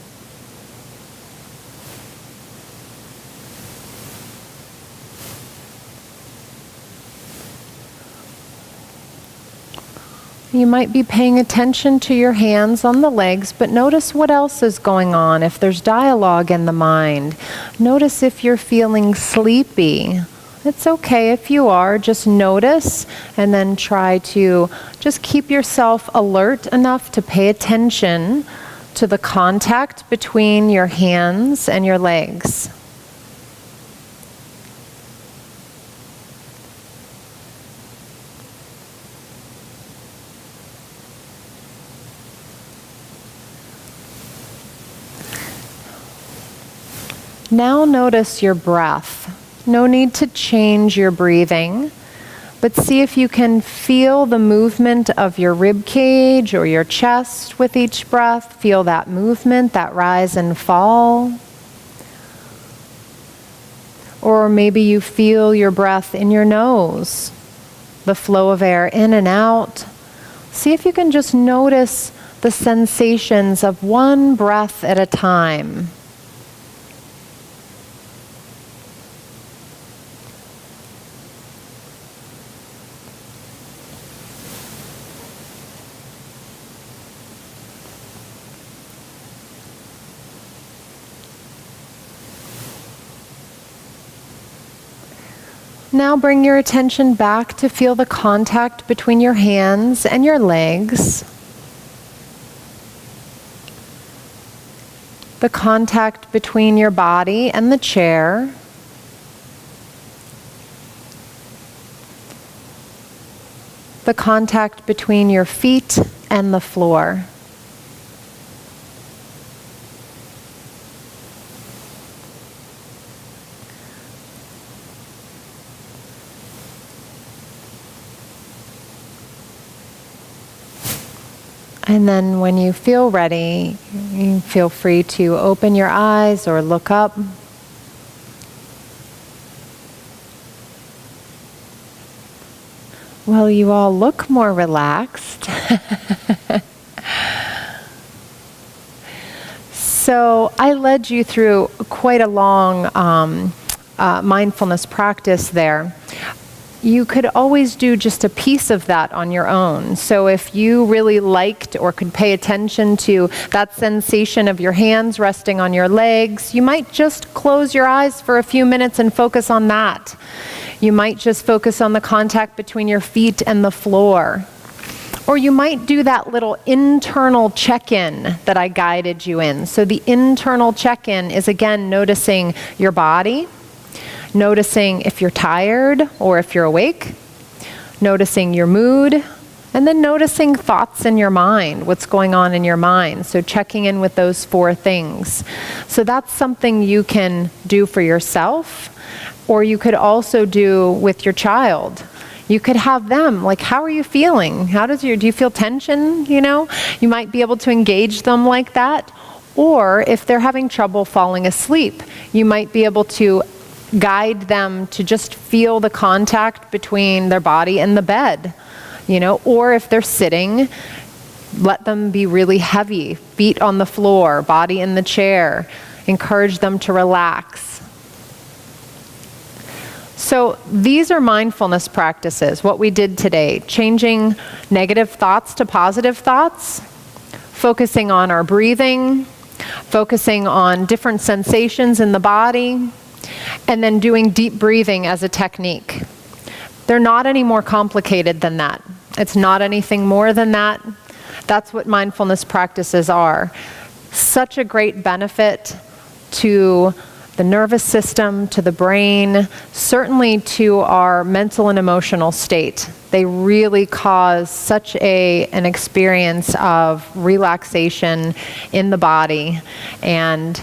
You might be paying attention to your hands on the legs, but notice what else is going on. If there's dialogue in the mind, notice if you're feeling sleepy. It's okay if you are, just notice and then try to just keep yourself alert enough to pay attention to the contact between your hands and your legs. Now notice your breath. No need to change your breathing, But see if you can feel the movement of your rib cage or your chest with each breath. Feel that movement, that rise and fall. Or maybe you feel your breath in your nose, the flow of air in and out. See if you can just notice the sensations of one breath at a time. Now bring your attention back to feel the contact between your hands and your legs. The contact between your body and the chair. The contact between your feet and the floor. And then when you feel ready, you feel free to open your eyes or look up. Well, you all look more relaxed. So I led you through quite a long mindfulness practice there. You could always do just a piece of that on your own. So if you really liked or could pay attention to that sensation of your hands resting on your legs, you might just close your eyes for a few minutes and focus on that. You might just focus on the contact between your feet and the floor. Or you might do that little internal check-in that I guided you in. So the internal check-in is, again, noticing your body, noticing if you're tired or if you're awake, noticing your mood, and then noticing thoughts in your mind, what's going on in your mind. So checking in with those 4 things. So that's something you can do for yourself, or you could also do with your child. You could have them, like, how are you feeling? Do you feel tension? You might be able to engage them like that. Or if they're having trouble falling asleep, you might be able to guide them to just feel the contact between their body and the bed, or if they're sitting, let them be really heavy, feet on the floor, body in the chair, encourage them to relax. So these are mindfulness practices, what we did today, changing negative thoughts to positive thoughts, focusing on our breathing, focusing on different sensations in the body, and then doing deep breathing as a technique. They're not any more complicated than that. It's not anything more than that. That's what mindfulness practices are. Such a great benefit to the nervous system, to the brain, certainly to our mental and emotional state. They really cause such an experience of relaxation in the body and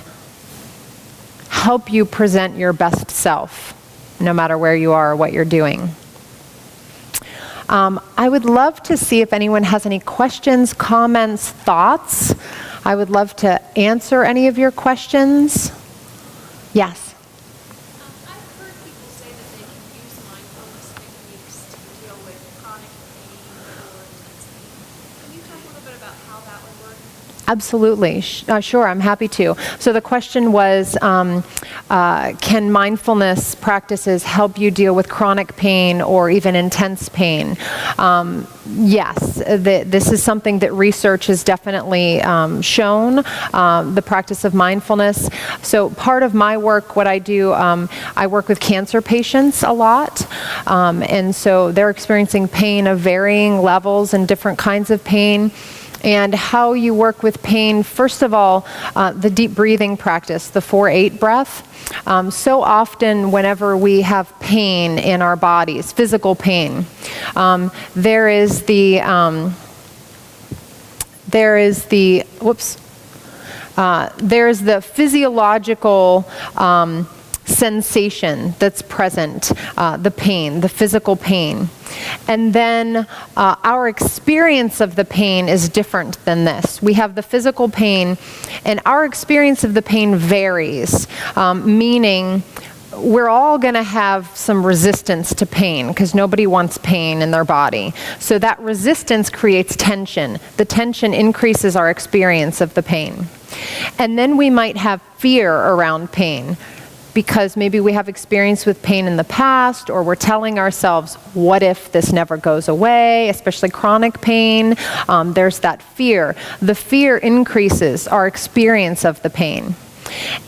help you present your best self, no matter where you are or what you're doing. I would love to see if anyone has any questions, comments, thoughts. I would love to answer any of your questions. Yes? I've heard people say that they can use mindfulness techniques to deal with chronic pain or intense pain. Can you talk a little bit about how that would work? Absolutely. Sure, I'm happy to. So the question was, can mindfulness practices help you deal with chronic pain or even intense pain? Yes, this is something that research has definitely shown, the practice of mindfulness. So part of my work, what I do, I work with cancer patients a lot. And so they're experiencing pain of varying levels and different kinds of pain. And how you work with pain, first of all, the deep breathing practice, the 4-8 breath. So often whenever we have pain in our bodies, physical pain, there is the physiological sensation that's present, the pain, the physical pain. And then our experience of the pain is different than this. We have the physical pain, and our experience of the pain varies, meaning we're all going to have some resistance to pain because nobody wants pain in their body. So that resistance creates tension. The tension increases our experience of the pain. And then we might have fear around pain because maybe we have experience with pain in the past, or we're telling ourselves, what if this never goes away, especially chronic pain. There's that fear. The fear increases our experience of the pain.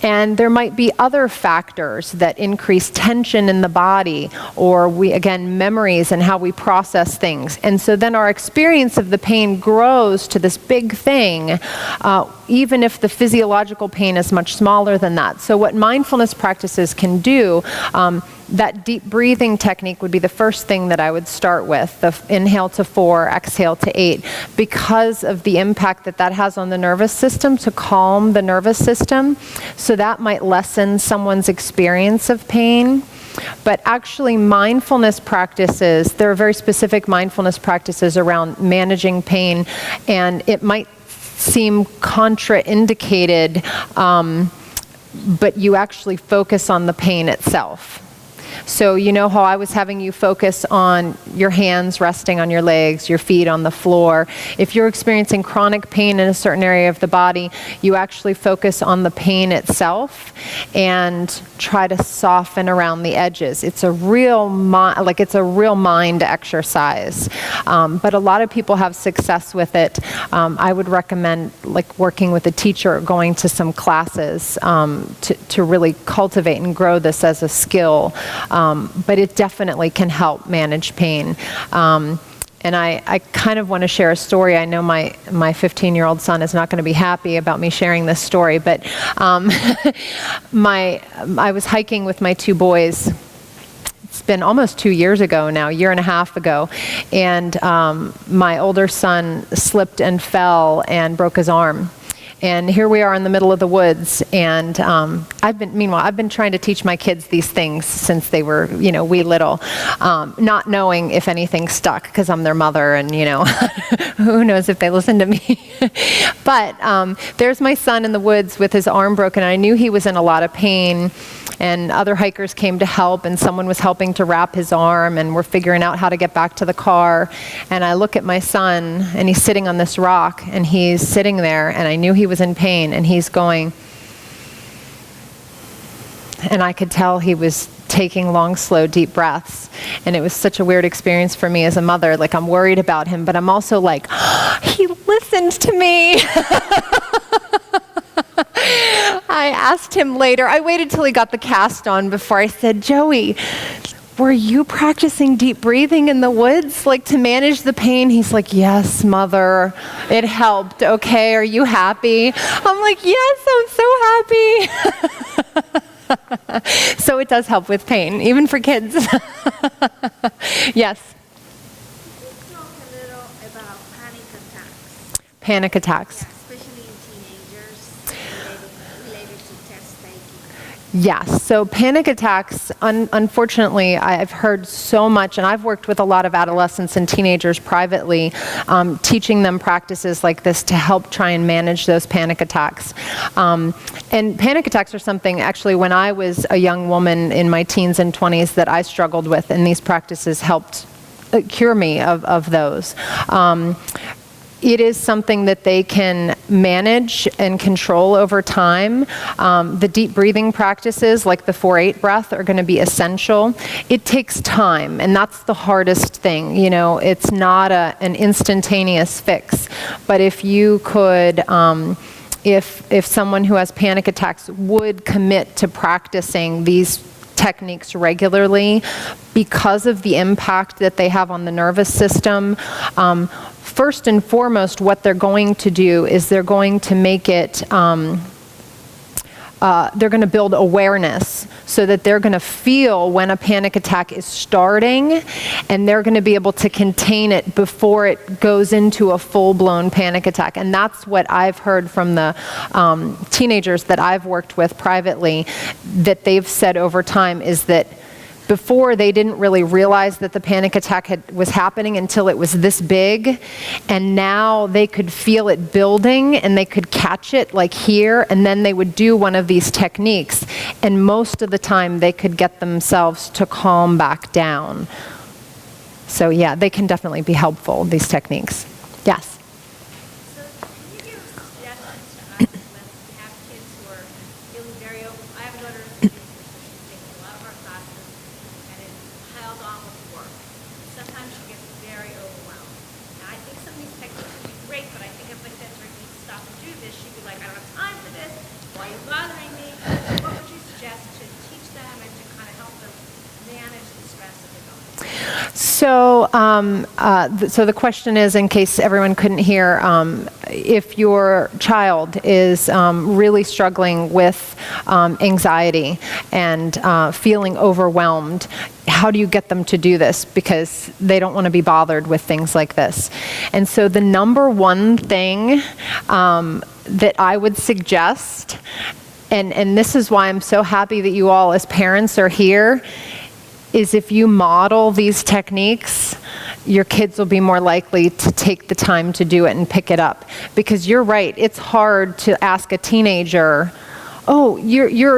And there might be other factors that increase tension in the body, or memories and how we process things. And so then our experience of the pain grows to this big thing, even if the physiological pain is much smaller than that. So what mindfulness practices can do, that deep breathing technique would be the first thing that I would start with, the inhale to 4, exhale to 8, because of the impact that that has on the nervous system, to calm the nervous system. So that might lessen someone's experience of pain. But actually mindfulness practices, there are very specific mindfulness practices around managing pain, and it might seem contraindicated, but you actually focus on the pain itself. So you know how I was having you focus on your hands resting on your legs, your feet on the floor. If you're experiencing chronic pain in a certain area of the body, you actually focus on the pain itself and try to soften around the edges. It's a real mind exercise. But a lot of people have success with it. I would recommend working with a teacher or going to some classes to really cultivate and grow this as a skill. But it definitely can help manage pain. And I kind of want to share a story. I know my 15-year-old son is not going to be happy about me sharing this story, but I was hiking with my 2 boys. It's been almost 2 years ago now, a year and a half ago, and my older son slipped and fell and broke his arm. And here we are in the middle of the woods, and I've been trying to teach my kids these things since they were, wee little, not knowing if anything stuck, because I'm their mother, and who knows if they listen to me. But there's my son in the woods with his arm broken. I knew he was in a lot of pain, and other hikers came to help, and someone was helping to wrap his arm, and we're figuring out how to get back to the car. And I look at my son, and he's sitting on this rock, and he's sitting there, and I knew he was in pain, and he's going, and I could tell he was taking long, slow, deep breaths. And it was such a weird experience for me as a mother. I'm worried about him, but I'm also like, he listened to me. I asked him later, I waited till he got the cast on before I said, Joey, were you practicing deep breathing in the woods, to manage the pain? He's like, yes, mother, it helped. Okay, are you happy? I'm like, yes, I'm so happy. So it does help with pain, even for kids. Yes? Could you talk a little about panic attacks? Panic attacks. Especially in teenagers related to test taking. Yes, so panic attacks, unfortunately, I've heard so much, and I've worked with a lot of adolescents and teenagers privately, teaching them practices like this to help try and manage those panic attacks. And panic attacks are something, actually, when I was a young woman in my teens and 20s that I struggled with, and these practices helped cure me of those. It is something that they can manage and control over time. The deep breathing practices, like the 4-8 breath, are going to be essential. It takes time, and that's the hardest thing. It's not an instantaneous fix. But if you could, if someone who has panic attacks would commit to practicing these techniques regularly, because of the impact that they have on the nervous system, first and foremost, what they're going to do is they're going to make it, they're going to build awareness. so that they're going to feel when a panic attack is starting, and they're going to be able to contain it before it goes into a full-blown panic attack. And that's what I've heard from the teenagers that I've worked with privately, that they've said over time, is that before, they didn't really realize that the panic attack was happening until it was this big, and now they could feel it building and they could catch it like here, and then they would do one of these techniques, and most of the time they could get themselves to calm back down. So yeah, they can definitely be helpful, these techniques. Yes? So can you give suggestions to us when we have kids who are feeling very overwhelmed? I have a daughter who's taking a lot of our classes and is piled on with work. Sometimes she gets very overwhelmed. Now, I think some of these techniques would be great, but I think if I said to her, you need to stop and do this, she'd be like, I don't have time for this. Why are you bothering me? So what would you suggest to teach them and to kind of help them manage the stress that they're going through? So the question is, in case everyone couldn't hear, if your child is really struggling with anxiety and feeling overwhelmed, how do you get them to do this? Because they don't want to be bothered with things like this. And so the number one thing that I would suggest, and this is why I'm so happy that you all as parents are here, is if you model these techniques, your kids will be more likely to take the time to do it and pick it up. Because you're right, it's hard to ask a teenager, oh,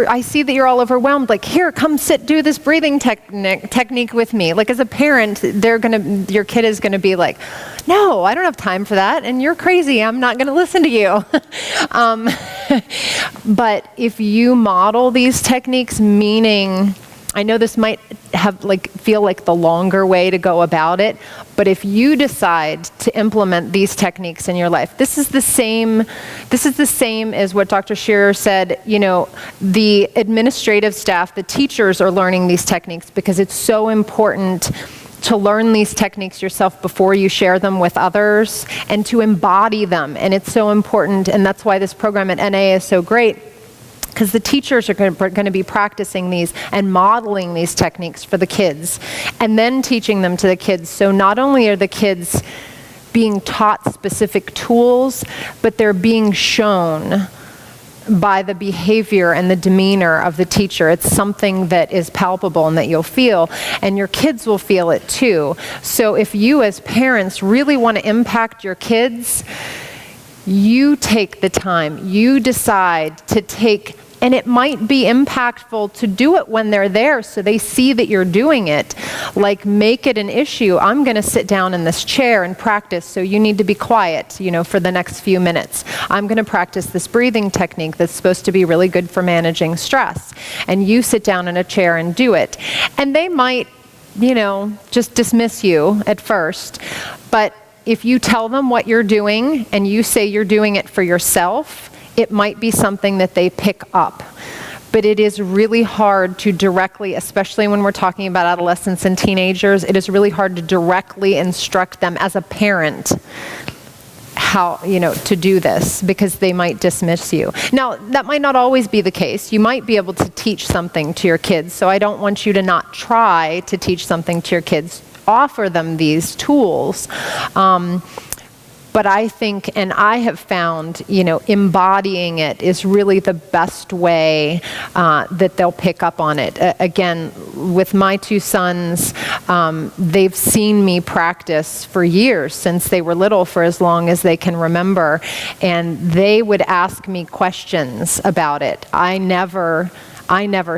I see that you're all overwhelmed. Like, here, come sit, do this breathing technique with me. Like, as a parent, your kid is gonna be like, no, I don't have time for that, and you're crazy, I'm not gonna listen to you. But if you model these techniques, meaning, I know this might feel like the longer way to go about it, but if you decide to implement these techniques in your life, this is the same as what Dr. Shearer said. You know, the administrative staff, the teachers are learning these techniques because it's so important to learn these techniques yourself before you share them with others and to embody them. And it's so important, and that's why this program at NA is so great, because the teachers are going to be practicing these and modeling these techniques for the kids and then teaching them to the kids. So not only are the kids being taught specific tools, but they're being shown by the behavior and the demeanor of the teacher. It's something that is palpable and that you'll feel, and your kids will feel it too. So if you as parents really want to impact your kids, you take the time, you decide to take, and it might be impactful to do it when they're there so they see that you're doing it. Like, make it an issue. I'm going to sit down in this chair and practice, so you need to be quiet, for the next few minutes. I'm going to practice this breathing technique that's supposed to be really good for managing stress. And you sit down in a chair and do it. And they might, just dismiss you at first, but if you tell them what you're doing and you say you're doing it for yourself, it might be something that they pick up. But it is really hard to directly, especially when we're talking about adolescents and teenagers, it is really hard to directly instruct them as a parent how, to do this, because they might dismiss you. Now, that might not always be the case. You might be able to teach something to your kids, so I don't want you to not try to teach something to your kids. Offer them these tools. But I think, and I have found, embodying it is really the best way that they'll pick up on it. Again, with my two sons, they've seen me practice for years, since they were little, for as long as they can remember. And they would ask me questions about it. I never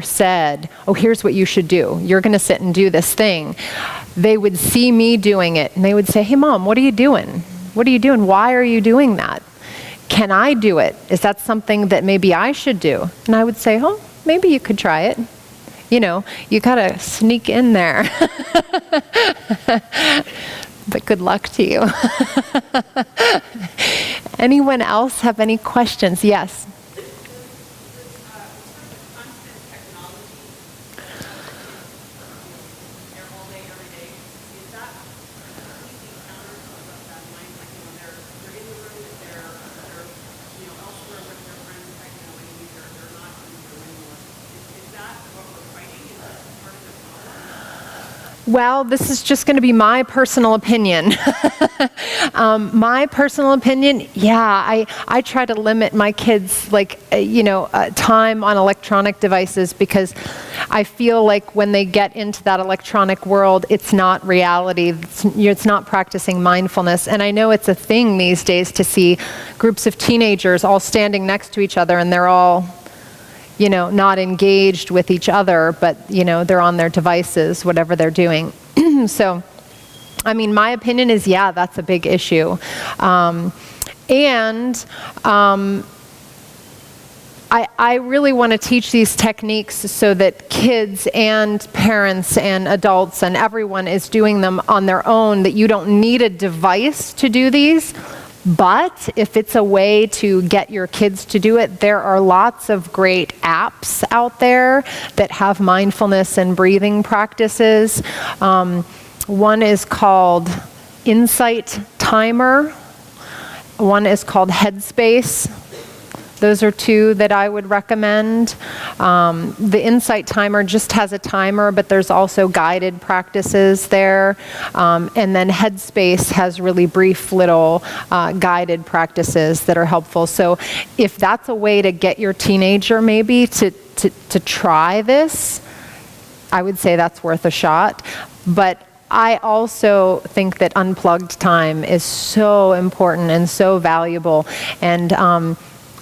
said, oh, here's what you should do. You're going to sit and do this thing. They would see me doing it, and they would say, hey, Mom, what are you doing? What are you doing? Why are you doing that? Can I do it? Is that something that maybe I should do? And I would say, oh, maybe you could try it. You got to sneak in there. But good luck to you. Anyone else have any questions? Yes. Well, this is just going to be my personal opinion. My personal opinion, yeah, I try to limit my kids' time on electronic devices, because I feel like when they get into that electronic world, it's not reality. It's not practicing mindfulness. And I know it's a thing these days to see groups of teenagers all standing next to each other, and they're all not engaged with each other, but, they're on their devices, whatever they're doing. So, I mean, my opinion is, yeah, that's a big issue. I really want to teach these techniques so that kids and parents and adults and everyone is doing them on their own, that you don't need a device to do these. But if it's a way to get your kids to do it, there are lots of great apps out there that have mindfulness and breathing practices. One is called Insight Timer. One is called Headspace. Those are two that I would recommend. The Insight Timer just has a timer, but there's also guided practices there. And then Headspace has really brief little guided practices that are helpful. So if that's a way to get your teenager maybe to try this, I would say that's worth a shot. But I also think that unplugged time is so important and so valuable. And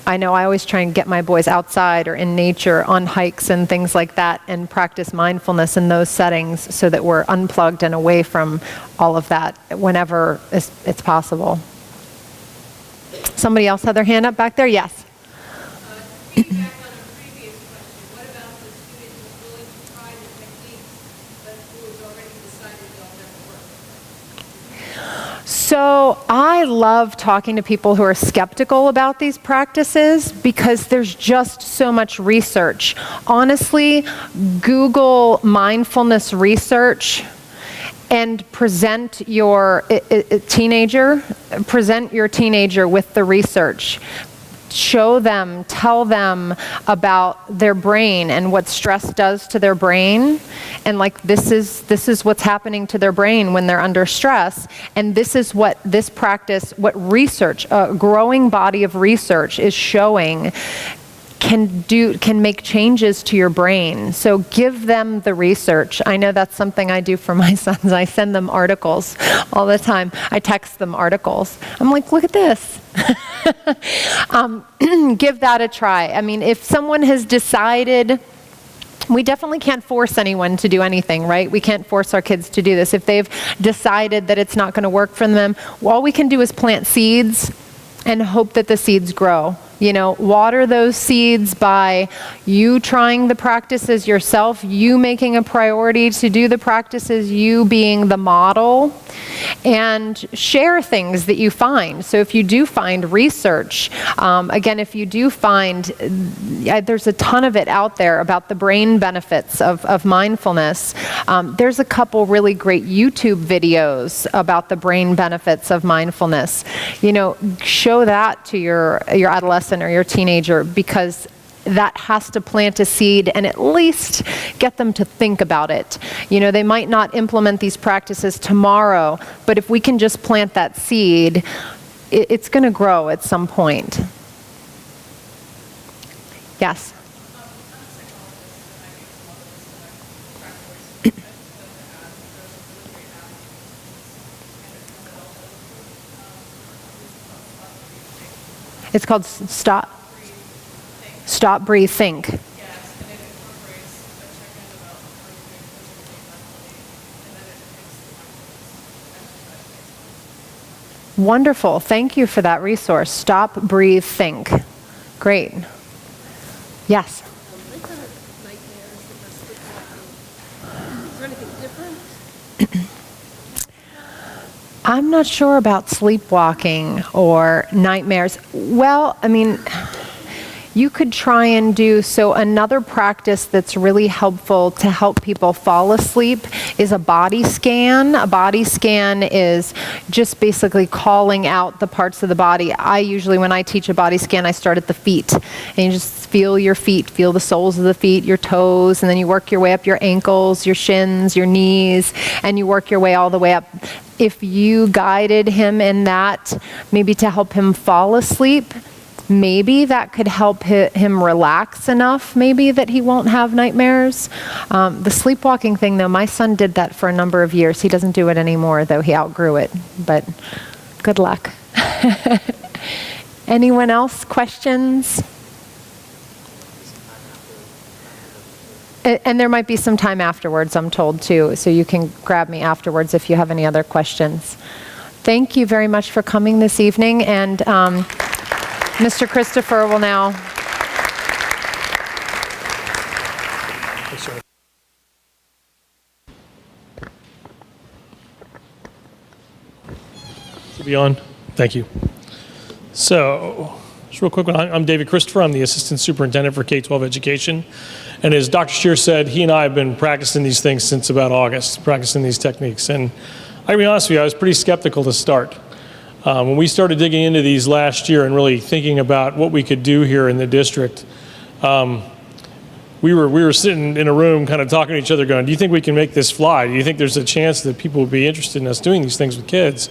I know I always try and get my boys outside or in nature on hikes and things like that, and practice mindfulness in those settings so that we're unplugged and away from all of that whenever it's possible. Somebody else had their hand up back there? Yes. Feedback on a previous question, what about the student who's willing to try the techniques, but who has already decided they'll never work? So I love talking to people who are skeptical about these practices, because there's just so much research. Honestly, Google mindfulness research and present your teenager with the research. Show them, tell them about their brain and what stress does to their brain, and this is what's happening to their brain when they're under stress, and this is what this practice, what research, a growing body of research is showing can make changes to your brain. So give them the research. I know that's something I do for my sons. I send them articles all the time. I text them articles. I'm like, look at this. Give that a try. I mean, if someone has decided, we definitely can't force anyone to do anything, right? We can't force our kids to do this. If they've decided that it's not going to work for them, all we can do is plant seeds and hope that the seeds grow. Water those seeds by you trying the practices yourself, you making a priority to do the practices, you being the model, and share things that you find. So if you do find research, again, if you do find, there's a ton of it out there about the brain benefits of mindfulness. There's a couple really great YouTube videos about the brain benefits of mindfulness. Show that to your adolescent or your teenager, because that has to plant a seed and at least get them to think about it. They might not implement these practices tomorrow, but if we can just plant that seed, it's going to grow at some point. Yes? It's called Stop, Breathe, Think. Yes, and it incorporates a check-in about and then it exercise. Wonderful. Thank you for that resource. Stop, Breathe, Think. Great. Yes? My kind of nightmares that my sleepwalking. Is there anything different? I'm not sure about sleepwalking or nightmares. Well, I mean, you could try and do, so another practice that's really helpful to help people fall asleep is a body scan. A body scan is just basically calling out the parts of the body. I usually, when I teach a body scan, I start at the feet. And you just feel your feet, feel the soles of the feet, your toes, and then you work your way up your ankles, your shins, your knees, and you work your way all the way up. If you guided him in that, maybe to help him fall asleep, maybe that could help him relax enough, maybe that he won't have nightmares. The sleepwalking thing, though, my son did that for a number of years. He doesn't do it anymore, though he outgrew it. But good luck. Anyone else? Questions? And there might be some time afterwards, I'm told, too. So you can grab me afterwards if you have any other questions. Thank you very much for coming this evening. And Mr. Christopher will now. Should be on. Thank you. So, just real quick, I'm David Christopher. I'm the Assistant Superintendent for K-12 Education. And as Dr. Scheer said, he and I have been practicing these things since about August, practicing these techniques. And I gotta be honest with you, I was pretty skeptical to start. When we started digging into these last year and really thinking about what we could do here in the district, we were sitting in a room kind of talking to each other going, do you think we can make this fly? Do you think there's a chance that people would be interested in us doing these things with kids?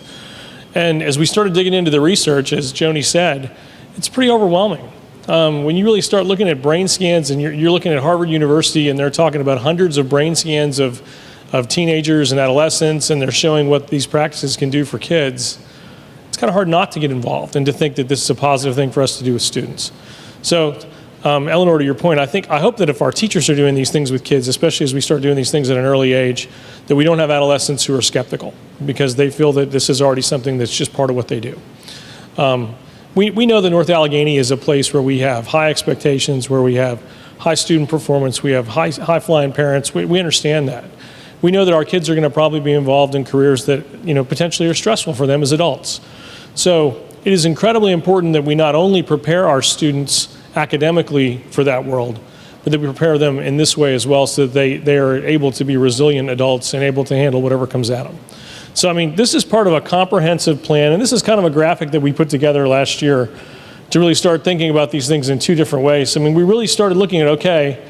And as we started digging into the research, as Joni said, it's pretty overwhelming. When you really start looking at brain scans, and you're looking at Harvard University, and they're talking about hundreds of brain scans of teenagers and adolescents, and they're showing what these practices can do for kids, it's kind of hard not to get involved and to think that this is a positive thing for us to do with students. So, Eleanor, to your point, I hope that if our teachers are doing these things with kids, especially as we start doing these things at an early age, that we don't have adolescents who are skeptical because they feel that this is already something that's just part of what they do. We know that North Allegheny is a place where we have high expectations, where we have high student performance, we have high-flying parents. We understand that. We know that our kids are going to probably be involved in careers that, potentially are stressful for them as adults. So it is incredibly important that we not only prepare our students academically for that world, but that we prepare them in this way as well so that they are able to be resilient adults and able to handle whatever comes at them. So, this is part of a comprehensive plan, and this is kind of a graphic that we put together last year to really start thinking about these things in two different ways. We really started looking at, okay,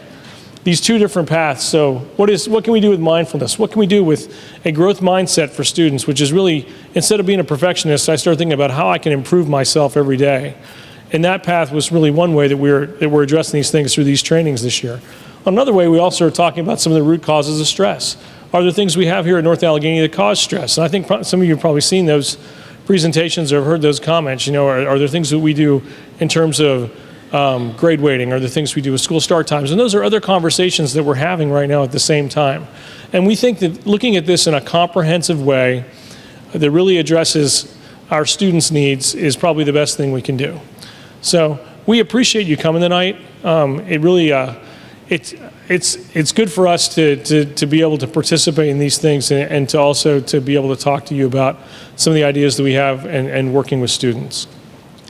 these two different paths. So what can we do with mindfulness? What can we do with a growth mindset for students, which is really, instead of being a perfectionist, I started thinking about how I can improve myself every day. And that path was really one way that we're addressing these things through these trainings this year. Another way, we also are talking about some of the root causes of stress. Are there things we have here at North Allegheny that cause stress? And I think some of you have probably seen those presentations or have heard those comments. Are there things that we do in terms of grade weighting? Are there things we do with school start times? And those are other conversations that we're having right now at the same time. And we think that looking at this in a comprehensive way that really addresses our students' needs is probably the best thing we can do. So we appreciate you coming tonight. It really, it's good for us to be able to participate in these things and to also to be able to talk to you about some of the ideas that we have and working with students.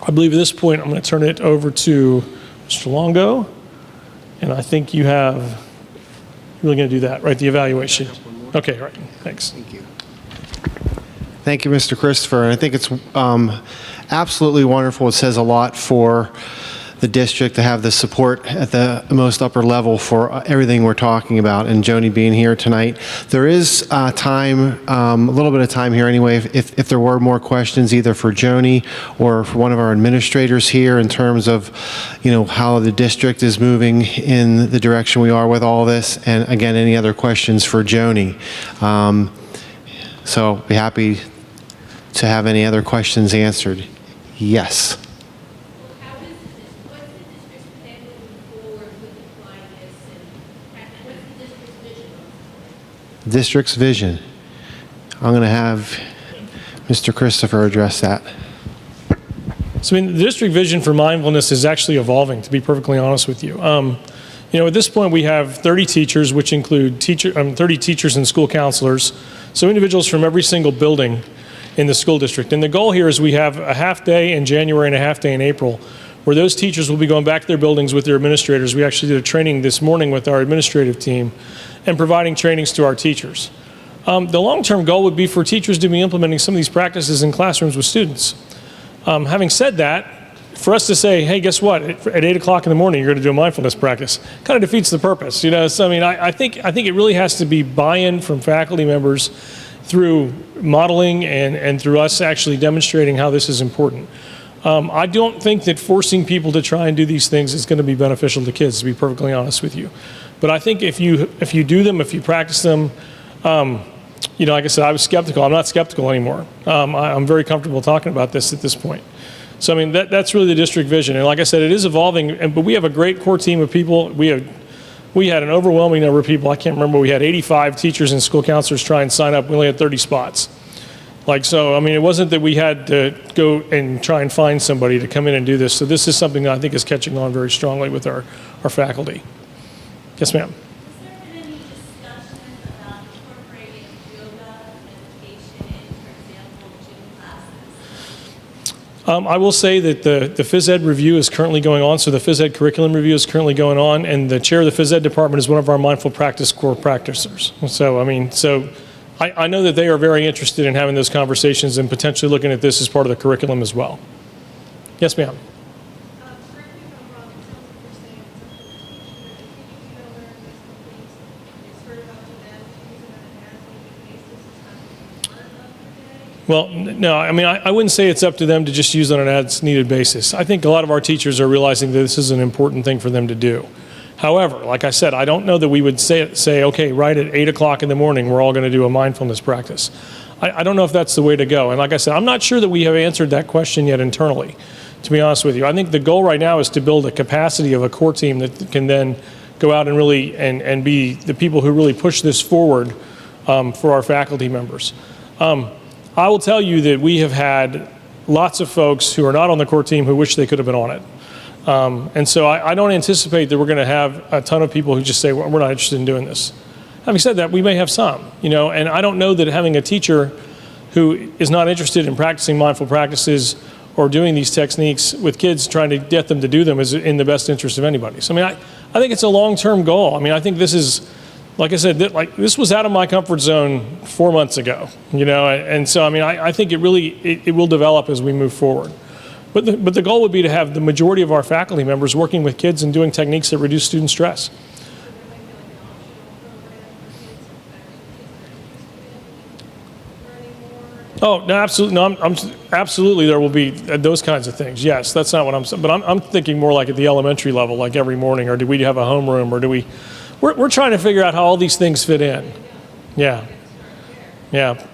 I believe at this point I'm going to turn it over to Mr. Longo, and I think you're really going to do that, right? The evaluation. Okay, all right. Thanks. Thank you. Thank you, Mr. Christopher. And I think it's absolutely wonderful. It says a lot for the district to have the support at the most upper level for everything we're talking about, and Joni being here tonight. There is time, a little bit of time here anyway, if there were more questions either for Joni or for one of our administrators here in terms of, how the district is moving in the direction we are with all this, and again, any other questions for Joni. So be happy to have any other questions answered. Yes. District's vision. I'm going to have Mr. Christopher address that. So the district vision for mindfulness is actually evolving, to be perfectly honest with you. At this point we have 30 teachers, which include 30 teachers and school counselors, so individuals from every single building in the school district. And the goal here is we have a half day in January and a half day in April where those teachers will be going back to their buildings with their administrators. We actually did a training this morning with our administrative team and providing trainings to our teachers. The long-term goal would be for teachers to be implementing some of these practices in classrooms with students. Having said that, for us to say, hey, guess what? At 8 o'clock in the morning, you're going to do a mindfulness practice, kind of defeats the purpose. You know, so I mean, I think it really has to be buy-in from faculty members through modeling and through us actually demonstrating how this is important. I don't think that forcing people to try and do these things is going to be beneficial to kids, to be perfectly honest with you. But I think if you do them, if you practice them, you know, like I said, I was skeptical. I'm not skeptical anymore. I'm very comfortable talking about this at this point. So I mean, that's really the district vision. And like I said, it is evolving, but we have a great core team of people. We had an overwhelming number of people. I can't remember. We had 85 teachers and school counselors try and sign up. We only had 30 spots. Like, so, I mean, it wasn't that we had to go and try and find somebody to come in and do this. So this is something that I think is catching on very strongly with our faculty. Yes, ma'am. Has there been any discussion about incorporating yoga meditation in, for example, gym classes? I will say that the phys ed review is currently going on. So the phys ed curriculum review is currently going on, and the chair of the phys ed department is one of our mindful practice core practitioners. So, I mean, I know that they are very interested in having those conversations and potentially looking at this as part of the curriculum as well. Yes, ma'am. Correct me if I'm wrong, it sounds like you're saying it's up to the teacher, if you feel they're in this place, it's heard about to them, to use it on an ad-hoc basis, it's not one of them today. Well, no, I mean, I wouldn't say it's up to them to just use on an as-needed basis. I think a lot of our teachers are realizing that this is an important thing for them to do. However, like I said, I don't know that we would say okay, right at 8 o'clock in the morning, we're all going to do a mindfulness practice. I don't know if that's the way to go. And like I said, I'm not sure that we have answered that question yet internally, to be honest with you. I think the goal right now is to build a capacity of a core team that can then go out and really and be the people who really push this forward for our faculty members. I will tell you that we have had lots of folks who are not on the core team who wish they could have been on it. And so I don't anticipate that we're going to have a ton of people who just say, well, we're not interested in doing this. Having said that, we may have some, you know, and I don't know that having a teacher who is not interested in practicing mindful practices or doing these techniques with kids, trying to get them to do them, is in the best interest of anybody. So, I mean, I think it's a long-term goal. I mean, I think this is, like I said, this was out of my comfort zone 4 months ago, you know, and so, I mean, I think it will develop as we move forward. But the goal would be to have the majority of our faculty members working with kids and doing techniques that reduce student stress. Oh, no, absolutely. No, absolutely there will be those kinds of things. Yes, that's not what I'm saying. But I'm thinking more like at the elementary level, like every morning, or do we have a homeroom, or do we? We're trying to figure out how all these things fit in. Yeah. Yeah.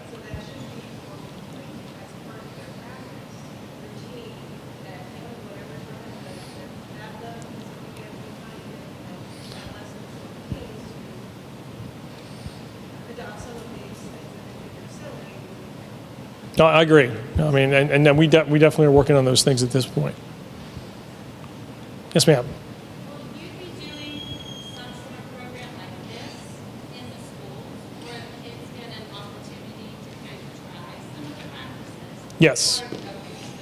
No, I agree. I mean, and then we definitely are working on those things at this point. Yes, ma'am. Will you be doing some sort of program like this in the schools where kids get an opportunity to kind of try some of the practices? Yes.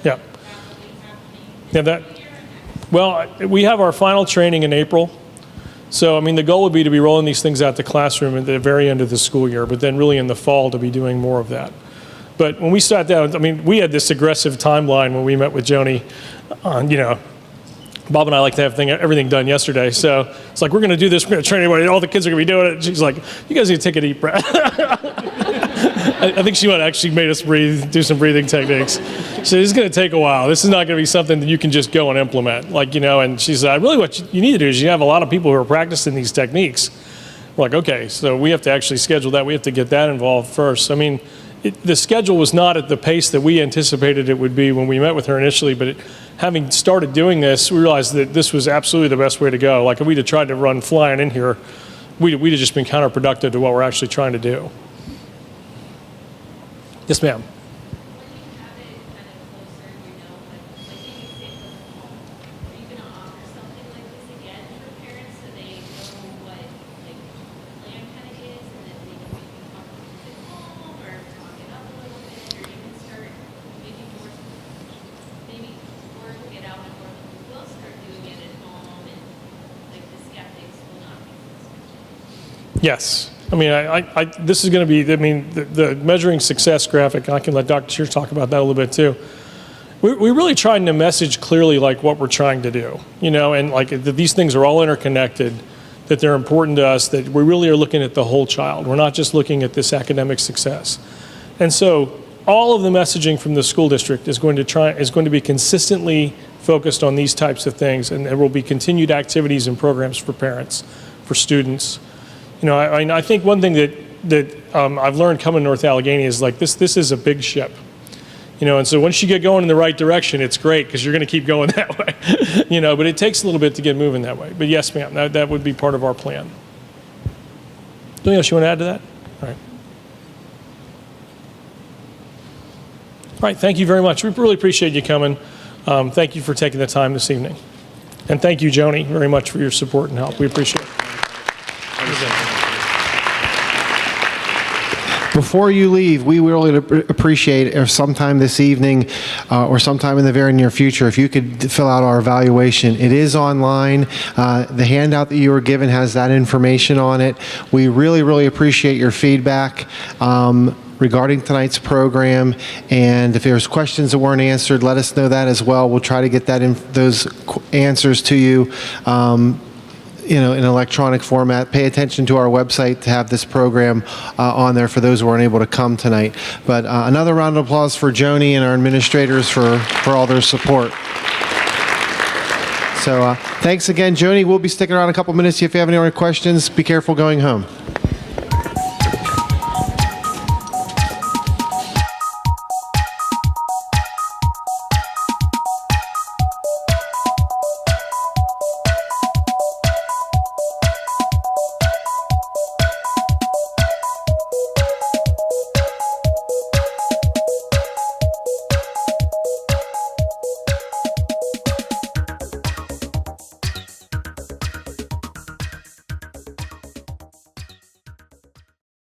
Yeah. Probably happening Yeah. That. here and next. Well, we have our final training in April. So, I mean, the goal would be to be rolling these things out to classroom at the very end of the school year, but then really in the fall to be doing more of that. But when we sat down, I mean, we had this aggressive timeline when we met with Joni. You know, Bob and I like to have everything done yesterday. So it's like, we're going to do this. We're going to train everybody. All the kids are going to be doing it. And she's like, you guys need to take a deep breath. I think she actually made us do some breathing techniques. So this is going to take a while. This is not going to be something that you can just go and implement. Like, you know, and she said, really what you need to do is you have a lot of people who are practicing these techniques. We're like, okay, so we have to actually schedule that. We have to get that involved first. I mean, the schedule was not at the pace that we anticipated it would be when we met with her initially, but having started doing this, we realized that this was absolutely the best way to go. Like, if we'd have tried to run flying in here, we'd have just been counterproductive to what we're actually trying to do. Yes, ma'am. When you have it kind of closer, you know, like maybe say for the fall, are you going to offer something like this again for parents so they know what like the plan kind of is, and then they can maybe talk to it at home or talk it up a little bit, or even start maybe working it out with more than we will Yes. I mean, this is going to be, I mean, the measuring success graphic, I can let Dr. Shear talk about that a little bit too. We're really trying to message clearly like what we're trying to do, you know, and like that these things are all interconnected, that they're important to us, that we really are looking at the whole child. We're not just looking at this academic success. And so all of the messaging from the school district is going to be consistently focused on these types of things, and there will be continued activities and programs for parents, for students. You know, I think one thing that I've learned coming to North Allegheny is like this is a big ship. You know, and so once you get going in the right direction, it's great because you're going to keep going that way. You know, but it takes a little bit to get moving that way. But yes, ma'am, that would be part of our plan. Anything else you want to add to that? All right. All right, thank you very much. We really appreciate you coming. Thank you for taking the time this evening. And thank you, Joni, very much for your support and help. We appreciate it. Before you leave, we really appreciate if sometime this evening or sometime in the very near future, if you could fill out our evaluation. It is online. The handout that you were given has that information on it. We really, really appreciate your feedback regarding tonight's program, and if there's questions that weren't answered, let us know that as well. We'll try to get those answers to you. You know, in electronic format. Pay attention to our website to have this program on there for those who weren't able to come tonight. But another round of applause for Joni and our administrators for all their support. So thanks again, Joni. We'll be sticking around a couple minutes if you have any more questions. Be careful going home.